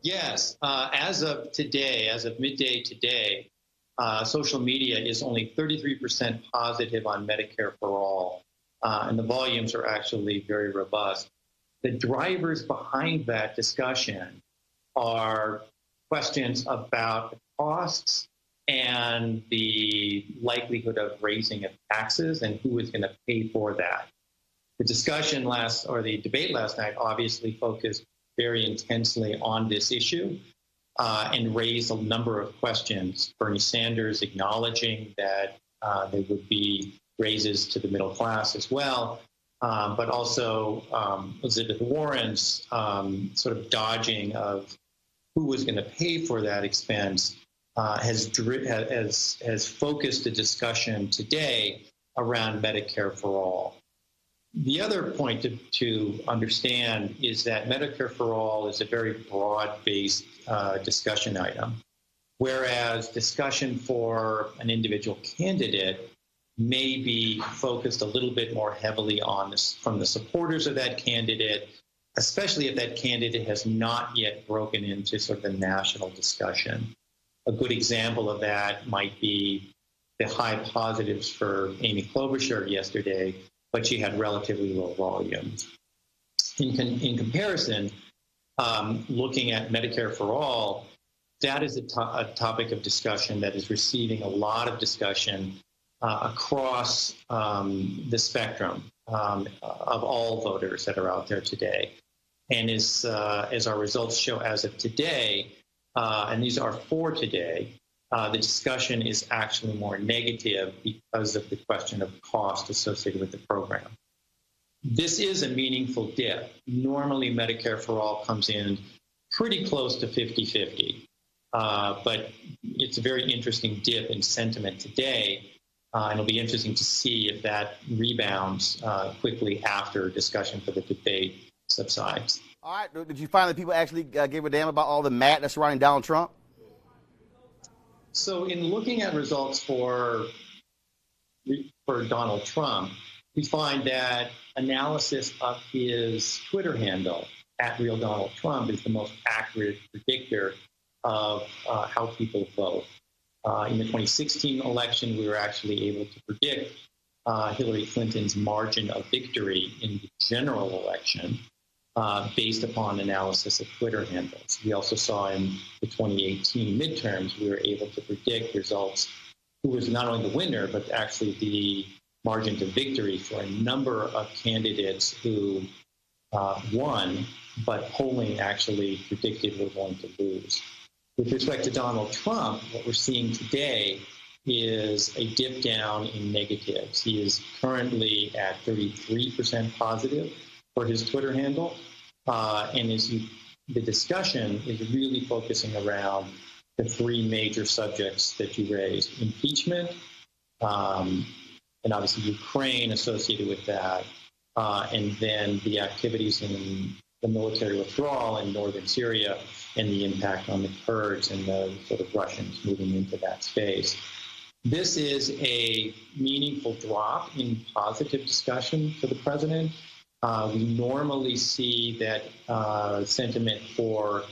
Yes. As of today, as of midday today, social media is only 33% positive on Medicare for all, and the volumes are actually very robust. The drivers behind that discussion are questions about the costs and the likelihood of raising of taxes and who is going to pay for that. The debate last night obviously focused very intensely on this issue and raised a number of questions. Bernie Sanders acknowledging that there would be raises to the middle class as well, but also Elizabeth Warren's sort of dodging of who was going to pay for that expense has focused the discussion today around Medicare for all. The other point to understand is that Medicare for all is a very broad-based discussion item, whereas discussion for an individual candidate may be focused a little bit more heavily on this from the supporters of that candidate, especially if that candidate has not yet broken into sort of the national discussion. A good example of that might be the high positives for Amy Klobuchar yesterday, but she had relatively low volumes. In comparison, looking at Medicare for all, that is a topic of discussion that is receiving a lot of discussion across the spectrum of all voters that are out there today. And as our results show as of today, and these are for today, the discussion is actually more negative because of the question of cost associated with the program. This is a meaningful dip. Normally, Medicare for all comes in pretty close to 50-50, but it's a very interesting dip in sentiment today, and it'll be interesting to see if that rebounds quickly after discussion for the debate subsides. All right. Did you find that people actually gave a damn about all the madness surrounding Donald Trump? So in looking at results for Donald Trump, we find that analysis of his Twitter handle, @RealDonaldTrump, is the most accurate predictor of how people vote. In the 2016 election, we were actually able to predict Hillary Clinton's margin of victory in the general election based upon analysis of Twitter handles. We also saw in the 2018 midterms, we were able to predict results, who was not only the winner, but actually the margin to victory for a number of candidates who won, but polling actually predicted were going to lose. With respect to Donald Trump, what we're seeing today is a dip down in negatives. He is currently at 33% positive for his Twitter handle. And the discussion is really focusing around the three major subjects that you raised: impeachment, and obviously Ukraine associated with that, and then the activities in the military withdrawal in northern Syria and the impact on the Kurds and the sort of Russians moving into that space. This is a meaningful drop in positive discussion for the president. We normally see that sentiment for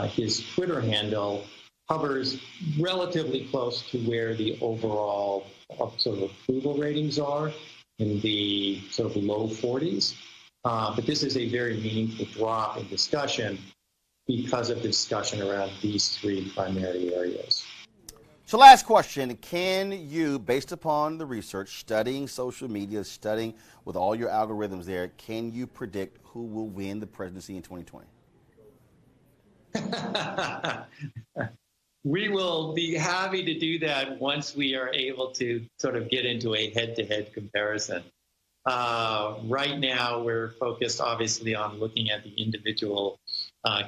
his Twitter handle hovers relatively close to where the overall sort of approval ratings are, in the sort of low 40s. But this is a very meaningful drop in discussion because of the discussion around these three primary areas. So last question, can you, based upon the research, studying social media, studying with all your algorithms there, can you predict who will win the presidency in 2020? We will be happy to do that once we are able to sort of get into a head-to-head comparison. Right now, we're focused obviously on looking at the individual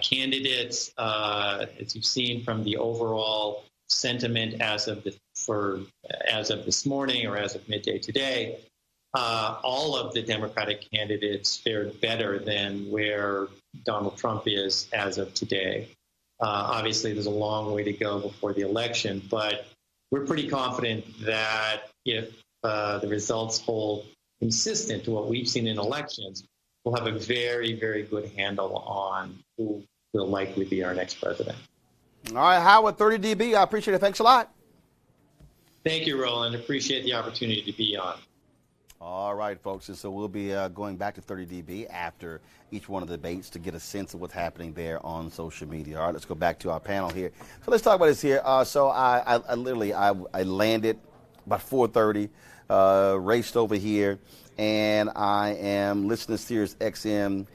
candidates. As you've seen from the overall sentiment as of this morning or as of midday today, all of the Democratic candidates fared better than where Donald Trump is as of today. Obviously, there's a long way to go before the election, but we're pretty confident that if the results hold consistent to what we've seen in elections, we'll have a very, very good handle on who will likely be our next president. All right, Howard, 30 dB. I appreciate it. Thanks a lot. Thank you, Roland. Appreciate the opportunity to be on. All right, folks, and so we'll be going back to 30 dB after each one of the debates to get a sense of what's happening there on social media. All right, let's go back to our panel here. So let's talk about this here. So I landed about 4:30, raced over here, and I am listening to Sirius XM,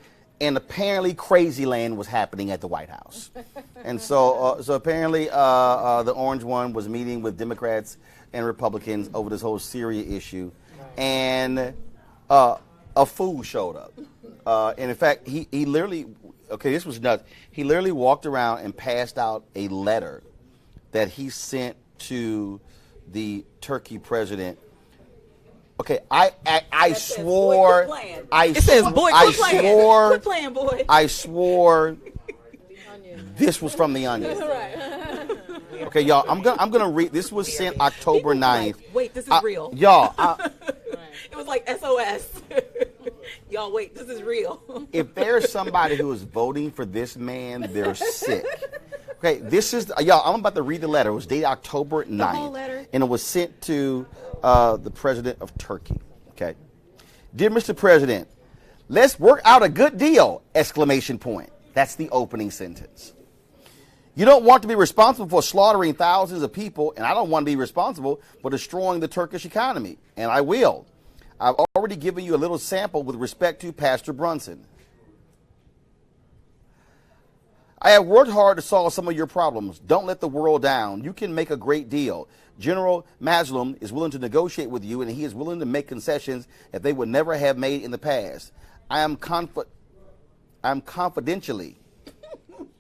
and apparently crazy land was happening at the White House. And so apparently the orange one was meeting with Democrats and Republicans over this whole Syria issue. And a fool showed up. And in fact, he literally, okay, this was nuts. He literally walked around and passed out a letter that he sent to the Turkey president. Okay, I swore. It says, "Boy, quit playing, boy." I swore this was from The Onion. Okay, y'all, I'm gonna read. This was sent October 9th. Wait, this is real. Y'all, it was like SOS. Y'all, wait, this is real. If there's somebody who is voting for this man, they're sick. Okay, this is, y'all, I'm about to read the letter. It was dated October 9th. The whole letter? And it was sent to the president of Turkey. Okay. Dear Mr. President, let's work out a good deal! Exclamation point. That's the opening sentence. You don't want to be responsible for slaughtering thousands of people, and I don't want to be responsible for destroying the Turkish economy, and I will. I've already given you a little sample with respect to Pastor Brunson. I have worked hard to solve some of your problems. Don't let the world down. You can make a great deal. General Mazlum is willing to negotiate with you, and he is willing to make concessions that they would never have made in the past. I am confidentially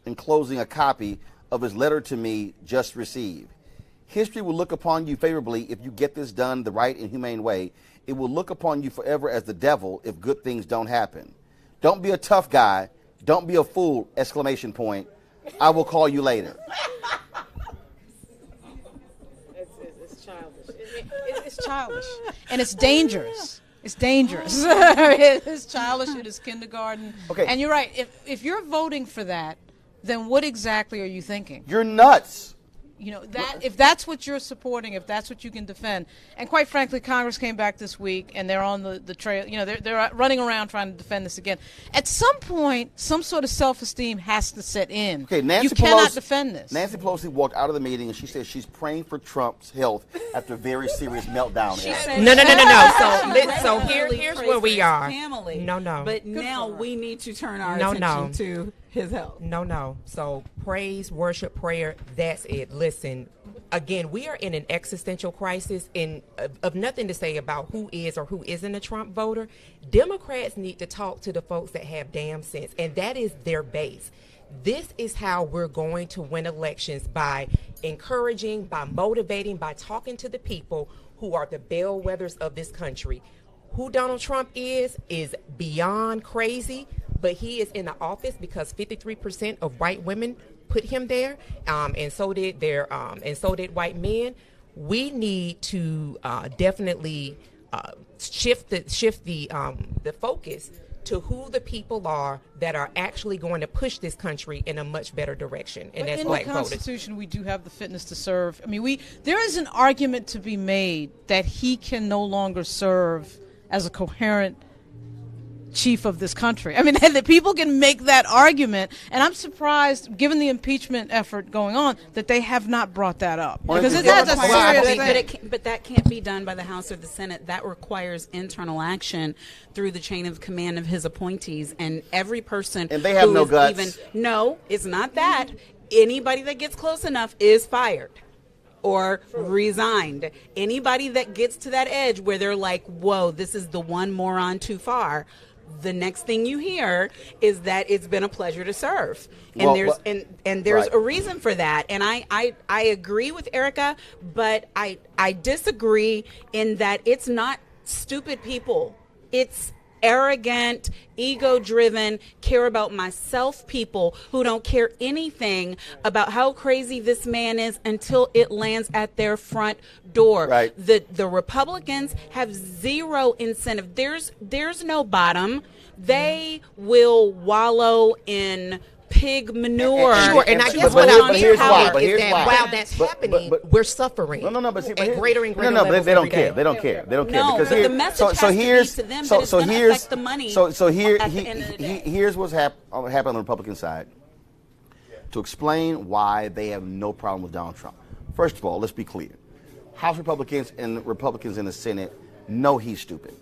enclosing a copy of his letter to me just received. History will look upon you favorably if you get this done the right and humane way. It will look upon you forever as the devil if good things don't happen. Don't be a tough guy. Don't be a fool! Exclamation point. I will call you later. It's childish. It's childish. And it's dangerous. It's dangerous. It's childish. It is kindergarten. Okay. And you're right. If you're voting for that, then what exactly are you thinking? You're nuts. You know, that if that's what you're supporting, if that's what you can defend, and quite frankly, Congress came back this week and they're on the trail. You know, they're running around trying to defend this again. At some point, some sort of self-esteem has to set in. Okay, you cannot defend this. Nancy Pelosi walked out of the meeting and she said she's praying for Trump's health after a very serious meltdown. No. So here's where we are. Family. No. But now we need to turn our attention to his health. No. So praise, worship, prayer, that's it. Listen, again, we are in an existential crisis and of nothing to say about who is or who isn't a Trump voter. Democrats need to talk to the folks that have damn sense, and that is their base. This is how we're going to win elections, by encouraging, by motivating, by talking to the people who are the bellwethers of this country. Who Donald Trump is beyond crazy, but he is in the office because 53% of white women put him there, and so did white men. We need to definitely shift the focus to who the people are that are actually going to push this country in a much better direction, and that's black voters. In the Constitution, we do have the fitness to serve. I mean, there is an argument to be made that he can no longer serve as a coherent chief of this country. I mean, that people can make that argument, and I'm surprised, given the impeachment effort going on, that they have not brought that up. Because it has a serious thing. But that can't be done by the House or the Senate. That requires internal action through the chain of command of his appointees, and every person. And they have no guts. No, it's not that. Anybody that gets close enough is fired or resigned. Anybody that gets to that edge where they're like, whoa, this is the one moron too far, the next thing you hear is that it's been a pleasure to serve. And Well, there's well, and there's right. a reason for that. And I agree with Erica, but I disagree in that it's not stupid people. It's arrogant, ego-driven, care about myself people who don't care anything about how crazy this man is until it lands at their front door. Right. The Republicans have zero incentive. There's no bottom. They will wallow in pig manure. Sure, and I but- guess but what here- I'm but here's getting why, at but is here's that why. while that's But- happening, but- we're suffering. No, but see, at greater and greater no, levels they don't every care. day. They don't care. They don't care. No, because but here, the message so has to be here's to them so that it's so gonna here's affect the money so here at the end of the day. here's what's happened on the Republican side to explain why they have no problem with Donald Trump. First of all, let's be clear: House Republicans and Republicans in the Senate know he's stupid.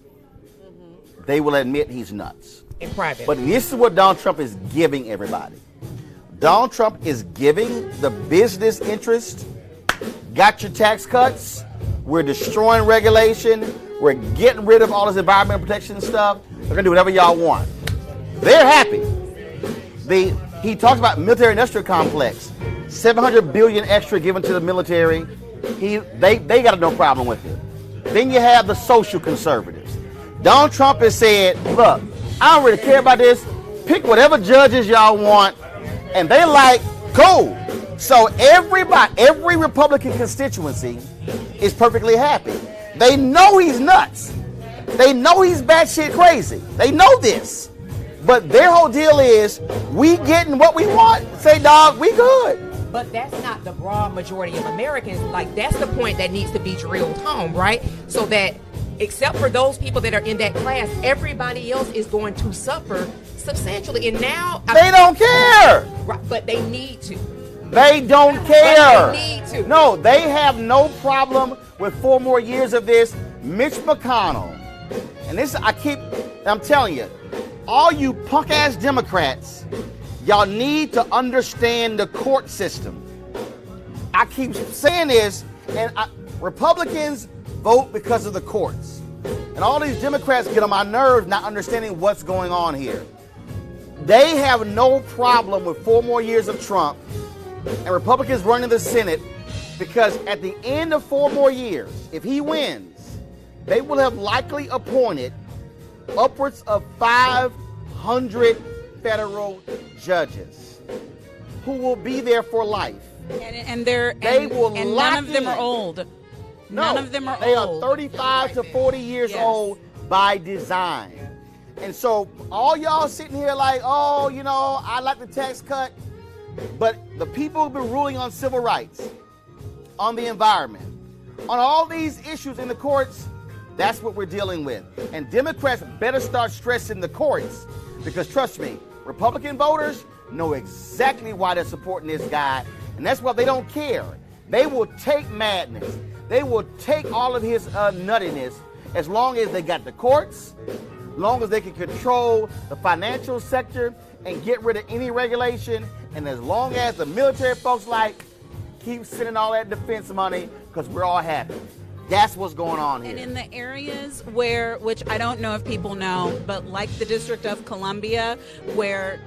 They will admit he's nuts. In private. But this is what Donald Trump is giving everybody. Donald Trump is giving the business interest, got your tax cuts, we're destroying regulation, we're getting rid of all this environmental protection stuff, we're going to do whatever y'all want. They're happy. He talks about military industrial complex, $700 billion extra given to the military. They got no problem with it. Then you have the social conservatives. Donald Trump has said, look, I don't really care about this. Pick whatever judges y'all want. And they like, cool. So every Republican constituency is perfectly happy. They know he's nuts. They know he's batshit crazy. They know this. But their whole deal is, we getting what we want. Say, dog, we good. But that's not the broad majority of Americans. Like, that's the point that needs to be drilled home, right? So that, except for those people that are in that class, everybody else is going to suffer substantially. And now They don't care. Right, but they need to. They don't care. But they need to. No, they have no problem with 4 more years of this. Mitch McConnell, and this I'm telling you, all you punk ass Democrats, y'all need to understand the court system. I keep saying this, and Republicans vote because of the courts. And all these Democrats get on my nerves not understanding what's going on here. They have no problem with 4 more years of Trump and Republicans running the Senate, because at the end of 4 more years, if he wins, they will have likely appointed upwards of 500 federal judges who will be there for life. And none of them are old. None of them are they old. are 35 to 40 years Yes. old by design. And so all y'all sitting here like, oh, I like the tax cut. But the people who've been ruling on civil rights, on the environment, on all these issues in the courts, that's what we're dealing with. And Democrats better start stressing the courts, because trust me, Republican voters know exactly why they're supporting this guy. And that's why they don't care. They will take madness. They will take all of his nuttiness as long as they got the courts, as long as they can control the financial sector and get rid of any regulation, and as long as the military folks keep sending all that defense money, because we're all happy. That's what's going on here. And in the areas which I don't know if people know, but like the District of Columbia, where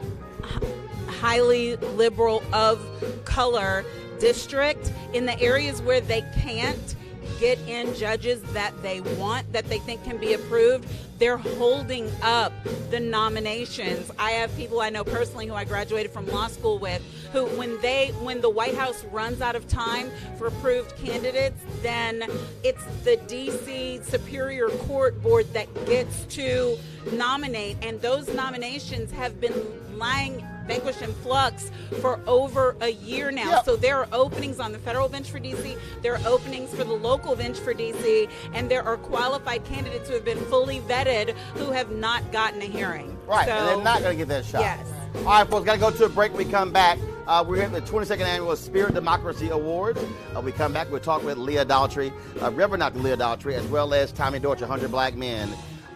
highly liberal of color district, in the areas where they can't get in judges that they want, that they think can be approved, they're holding up the nominations. I have people I know personally who I graduated from law school with, who when the White House runs out of time for approved candidates, then it's the DC Superior Court Board that gets to nominate, and those nominations have been lying vanquished in flux for over a year now. Yep. So there are openings on the federal bench for DC, there are openings for the local bench for DC, and there are qualified candidates who have been fully vetted who have not gotten a hearing. Right, So, and they're not going to get that shot. Yes. All right, folks, got to go to a break. We come back. We're at the 22nd Annual Spirit Democracy Awards. We come back, we'll talk with Leah Daltrey, Reverend Dr. Leah Daltrey, as well as Tommy Dortch, 100 Black Men.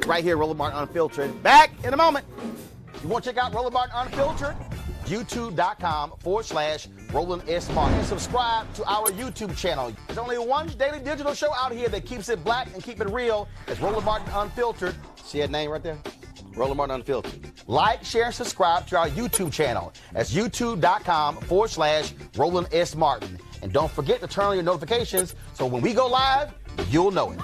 Right here, Roland Martin Unfiltered. Back in a moment. You want to check out Roland Martin Unfiltered? YouTube.com/Roland S. Martin. And subscribe to our YouTube channel. There's only one daily digital show out here that keeps it black and keep it real. It's Roland Martin Unfiltered. See that name right there? Roland Martin Unfiltered. Like, share, and subscribe to our YouTube channel. That's youtube.com/Roland S. Martin. And don't forget to turn on your notifications so when we go live, you'll know it.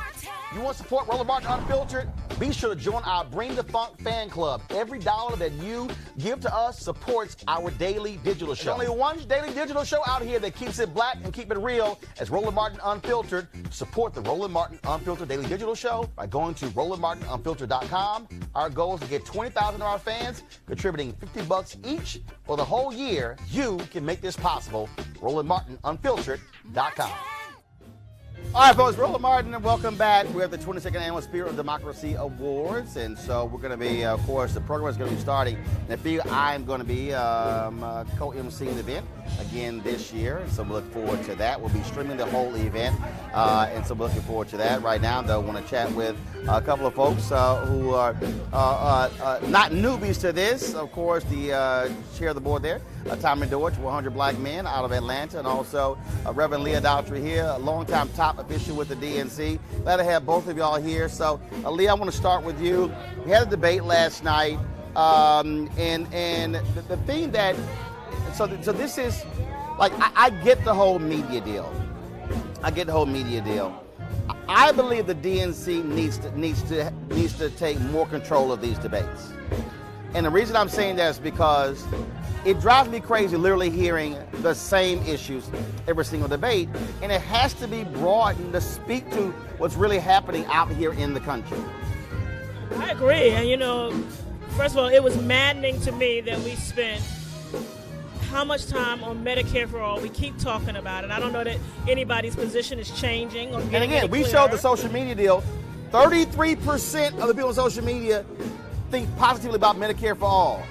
You want to support Roland Martin Unfiltered? Be sure to join our Bring the Funk fan club. Every dollar that you give to us supports our daily digital show. There's only one daily digital show out here that keeps it black and keep it real as Roland Martin Unfiltered. Support the Roland Martin Unfiltered daily digital show by going to RolandMartinUnfiltered.com. Our goal is to get 20,000 of our fans contributing $50 each for the whole year. You can make this possible. RolandMartinUnfiltered.com. All right, folks, Roland Martin, and welcome back. We're at the 22nd Annual Spirit of Democracy Awards, and so we're going to be, of course, the program is going to be starting. In a few, I'm going to be co-emceeing the event again this year, and so we look forward to that. We'll be streaming the whole event, and so we're looking forward to that. Right now, though, I want to chat with a couple of folks who are not newbies to this. Of course, the chair of the board there, Tommy Dorch, 100 Black Men out of Atlanta, and also Reverend Leah Daughtry here, a longtime top official with the DNC. Glad to have both of y'all here. So, Leah, I want to start with you. We had a debate last night, and the thing that, so this is, like, I get the whole media deal. I believe the DNC needs to take more control of these debates. And the reason I'm saying that is because it drives me crazy literally hearing the same issues every single debate, and it has to be broadened to speak to what's really happening out here in the country. I agree. And, first of all, it was maddening to me that we spent how much time on Medicare for all. We keep talking about it. I don't know that anybody's position is changing. Or and again, we showed the social media deal. 33% of the people on social media think positively about Medicare for all.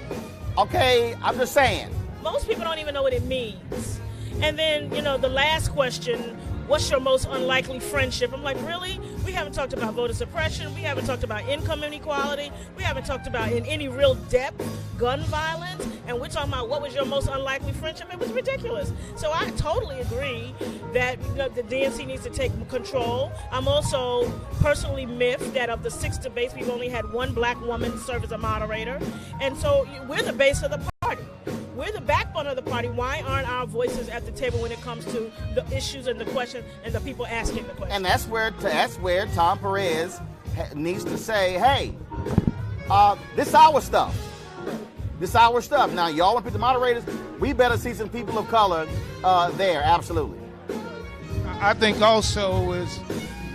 Okay, I'm just saying. Most people don't even know what it means. And then, the last question, what's your most unlikely friendship? I'm like, really? We haven't talked about voter suppression. We haven't talked about income inequality. We haven't talked about, in any real depth, gun violence. And we're talking about what was your most unlikely friendship? It was ridiculous. So I totally agree that the DNC needs to take control. I'm also personally miffed that of the 6 debates, we've only had one black woman serve as a moderator. And so we're the base of the party. We're the backbone of the party. Why aren't our voices at the table when it comes to the issues and the questions and the people asking the questions? And that's where Tom Perez needs to say, hey, this is our stuff. Now, y'all want to pick the moderators? We better see some people of color there, absolutely. I think also is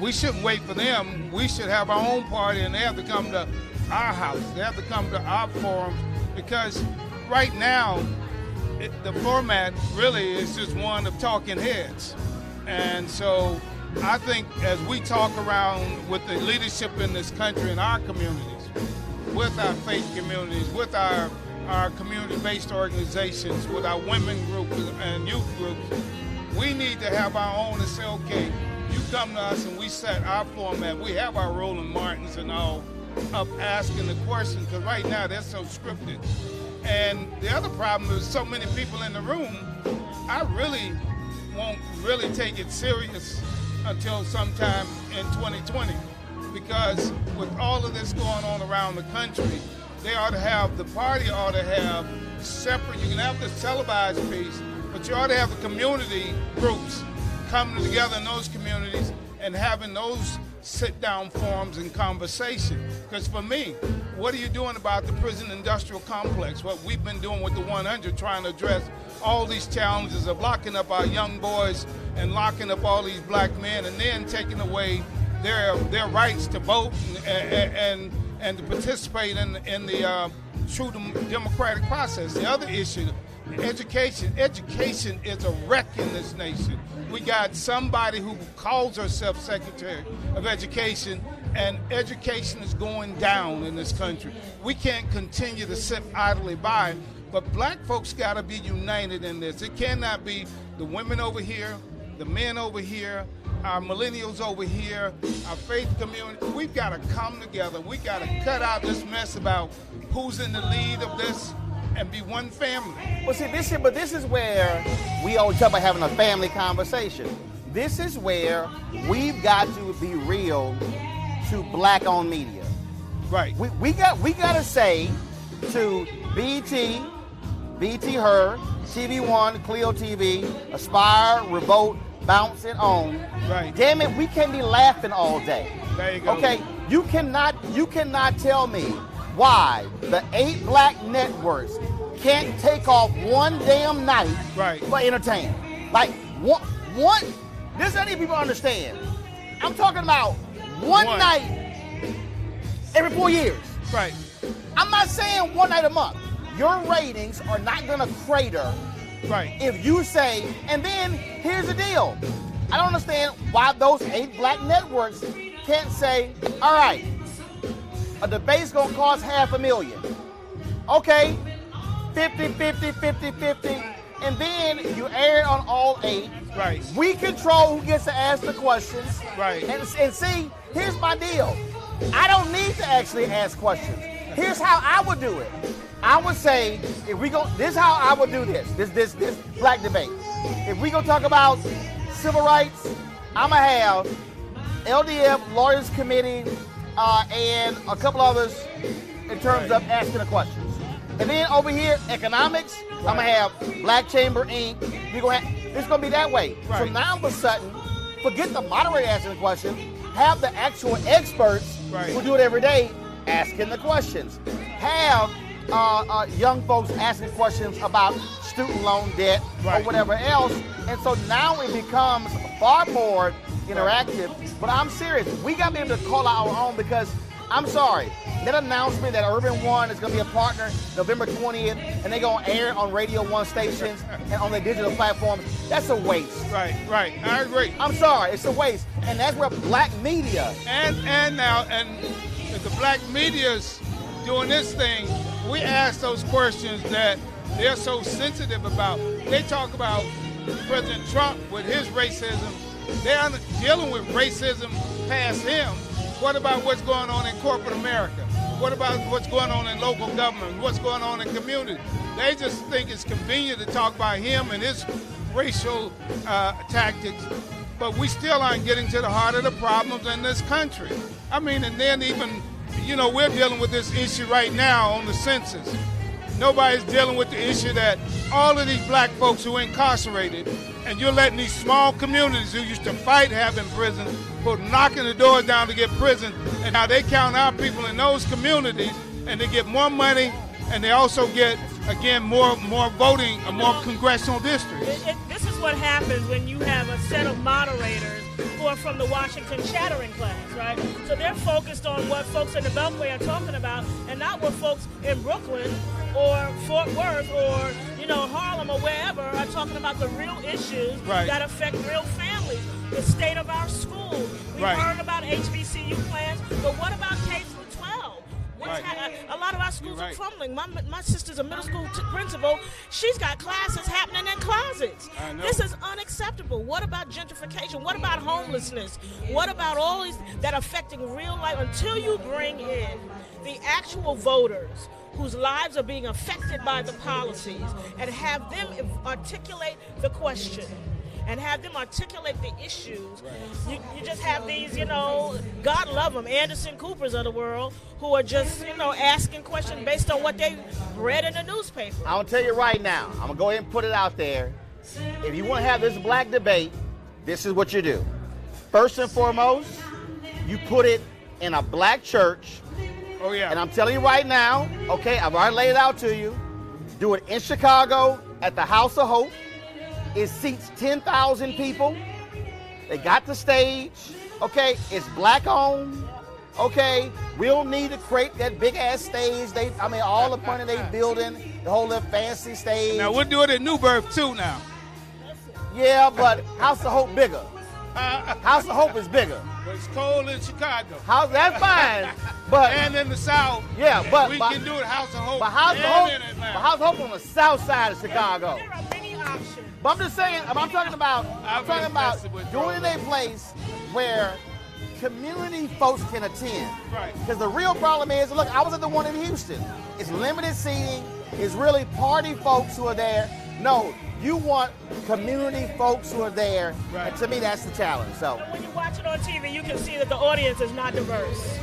we shouldn't wait for them. We should have our own party, and they have to come to our house. They have to come to our forums, because right now, the format really is just one of talking heads. And so I think as we talk around with the leadership in this country, in our communities, with our faith communities, with our community-based organizations, with our women groups and youth groups, we need to have our own and say, okay, you come to us and we set our format. We have our Roland Martins and all up asking the questions, because right now they're so scripted. And the other problem is so many people in the room, I really won't really take it serious until sometime in 2020, because with all of this going on around the country, the party ought to have separate, you can have the televised piece, but you ought to have the community groups coming together in those communities and having those sit-down forums and conversation. Because for me, what are you doing about the prison industrial complex? What we've been doing with the 100, trying to address all these challenges of locking up our young boys and locking up all these black men, and then taking away their rights to vote and to participate in the true democratic process. The other issue, education. Education is a wreck in this nation. We got somebody who calls herself Secretary of Education, and education is going down in this country. We can't continue to sit idly by, but black folks got to be united in this. It cannot be the women over here, the men over here, our millennials over here, our faith community. We've got to come together. We got to cut out this mess about who's in the lead of this and be one family. Well, see, this is where we always talk about having a family conversation. This is where we've got to be real to black-owned media. Right. We gotta say to BT, Her, TV One, Clio TV, Aspire, Revolt, Bounce, and Own. Right. Damn it, we can't be laughing all day. There you go. Okay, you cannot tell me why the 8 black networks can't take off one damn night for entertainment. Like one. This is how many people understand. I'm talking about one night every 4 years. Right. I'm not saying one night a month. Your ratings are not gonna crater. Right. If you say, and then here's the deal. I don't understand why those 8 black networks can't say, all right, a debate's gonna cost $500,000. Okay, 50, and then you air it on all 8. Right. We control who gets to ask the questions. Right. And see, here's my deal. I don't need to actually ask questions. Here's how I would do it. I would say, if we go, this is how I would do this black debate. If we gonna talk about civil rights, I'm gonna have LDF, Lawyers Committee, and a couple others in terms of asking the questions. And then over here, economics, I'm gonna have Black Chamber Inc. It's gonna be that way. So now all of a sudden, forget the moderator asking the question, have the actual experts who do it every day asking the questions. Have young folks asking questions about student loan debt or whatever else. And so now it becomes far more interactive. But I'm serious. We got to be able to call out our own because I'm sorry. That announcement that Urban One is going to be a partner November 20th and they're going to air on Radio 1 stations and on their digital platforms, that's a waste. Right. I agree. I'm sorry. It's a waste. And that's where black media. And if the black media's doing this thing, we ask those questions that they're so sensitive about. They talk about President Trump with his racism. They're dealing with racism past him. What about what's going on in corporate America? What about what's going on in local government? What's going on in community? They just think it's convenient to talk about him and his racial tactics, but we still aren't getting to the heart of the problems in this country. I mean, and then even, we're dealing with this issue right now on the census. Nobody's dealing with the issue that all of these black folks who are incarcerated, and you're letting these small communities who used to fight have in prison, for knocking the doors down to get prison, and now they count our people in those communities, and they get more money, and they also get, again, more voting, more congressional districts. This is what happens when you have a set of moderators who are from the Washington chattering class, right? So they're focused on what folks in the Beltway are talking about and not what folks in Brooklyn or Fort Worth or, Harlem or wherever are talking about the real issues that affect real families, the state of our schools. We've heard about HBCU plans, but what about K-12? A lot of our schools are crumbling. My sister's a middle school principal. She's got classes happening in closets. This is unacceptable. What about gentrification? What about homelessness? What about all these that are affecting real life? Until you bring in the actual voters whose lives are being affected by the policies and have them articulate the question and have them articulate the issues. You just have these, God love them, Anderson Coopers of the world, who are just, asking questions based on what they read in the newspaper. I'm going to tell you right now, I'm going to go ahead and put it out there. If you want to have this black debate, this is what you do. First and foremost, you put it in a black church. Oh, yeah. And I'm telling you right now, okay, I've already laid it out to you. Do it in Chicago at the House of Hope. It seats 10,000 people. They got the stage. Okay, it's black owned. Okay, we don't need to create that big ass stage. All the money they building, the whole little fancy stage. Now we'll do it at New Birth too now. Yeah, but House of Hope bigger. House of Hope is bigger. But it's cold in Chicago. That's fine. But and in the South. Yeah, but we can do it House of Hope. But House of Hope on the South side of Chicago. There are many options. But I'm just saying. I'm talking about doing it in a place where community folks can attend. Right. Because the real problem is, look, I was at the one in Houston. It's limited seating. It's really party folks who are there. No, you want community folks who are there. Right. And to me, that's the challenge. So when you watch it on TV, you can see that the audience is not diverse.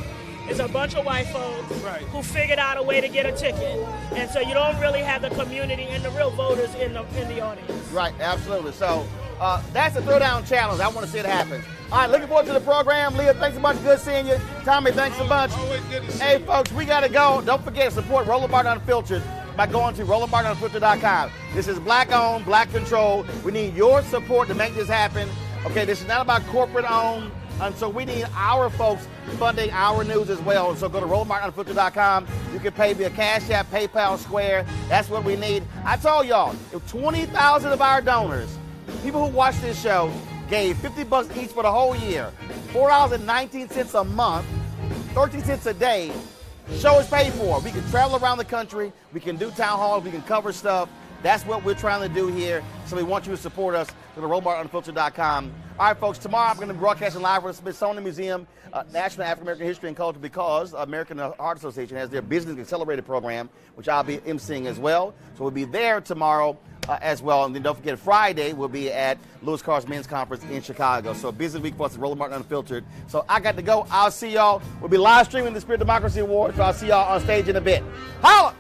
is a bunch of white folks Right. who figured out a way to get a ticket. And so you don't really have the community and the real voters in the audience. Right, absolutely. So that's a throwdown challenge. I want to see it happen. All right, looking forward to the program. Leah, thanks a bunch. Good seeing you. Tommy, thanks a bunch. Always good to see Hey, you. folks, we got to go. Don't forget to support Roland Martin Unfiltered by going to RolandMartinUnfiltered.com. This is black-owned, black-controlled. We need your support to make this happen. Okay, this is not about corporate-owned, and so we need our folks funding our news as well. And so go to RolandMartinUnfiltered.com. You can pay via Cash App, PayPal, Square. That's what we need. I told y'all, if 20,000 of our donors, people who watch this show, gave $50 each for the whole year, $4.19 a month, 13 cents a day. Show is paid for. We can travel around the country. We can do town halls. We can cover stuff. That's what we're trying to do here. So we want you to support us. Go to RolandMartinUnfiltered.com. All right, folks, tomorrow I'm going to be broadcasting live from the Smithsonian Museum, National African American History and Culture, because American Heart Association has their Business Accelerated program, which I'll be emceeing as well. So we'll be there tomorrow as well. And then don't forget, Friday we'll be at Lewis Carr's Men's Conference in Chicago. So a busy week for us at Roland Martin Unfiltered. So I got to go. I'll see y'all. We'll be live streaming the Spirit Democracy Awards. So I'll see y'all on stage in a bit. Holla!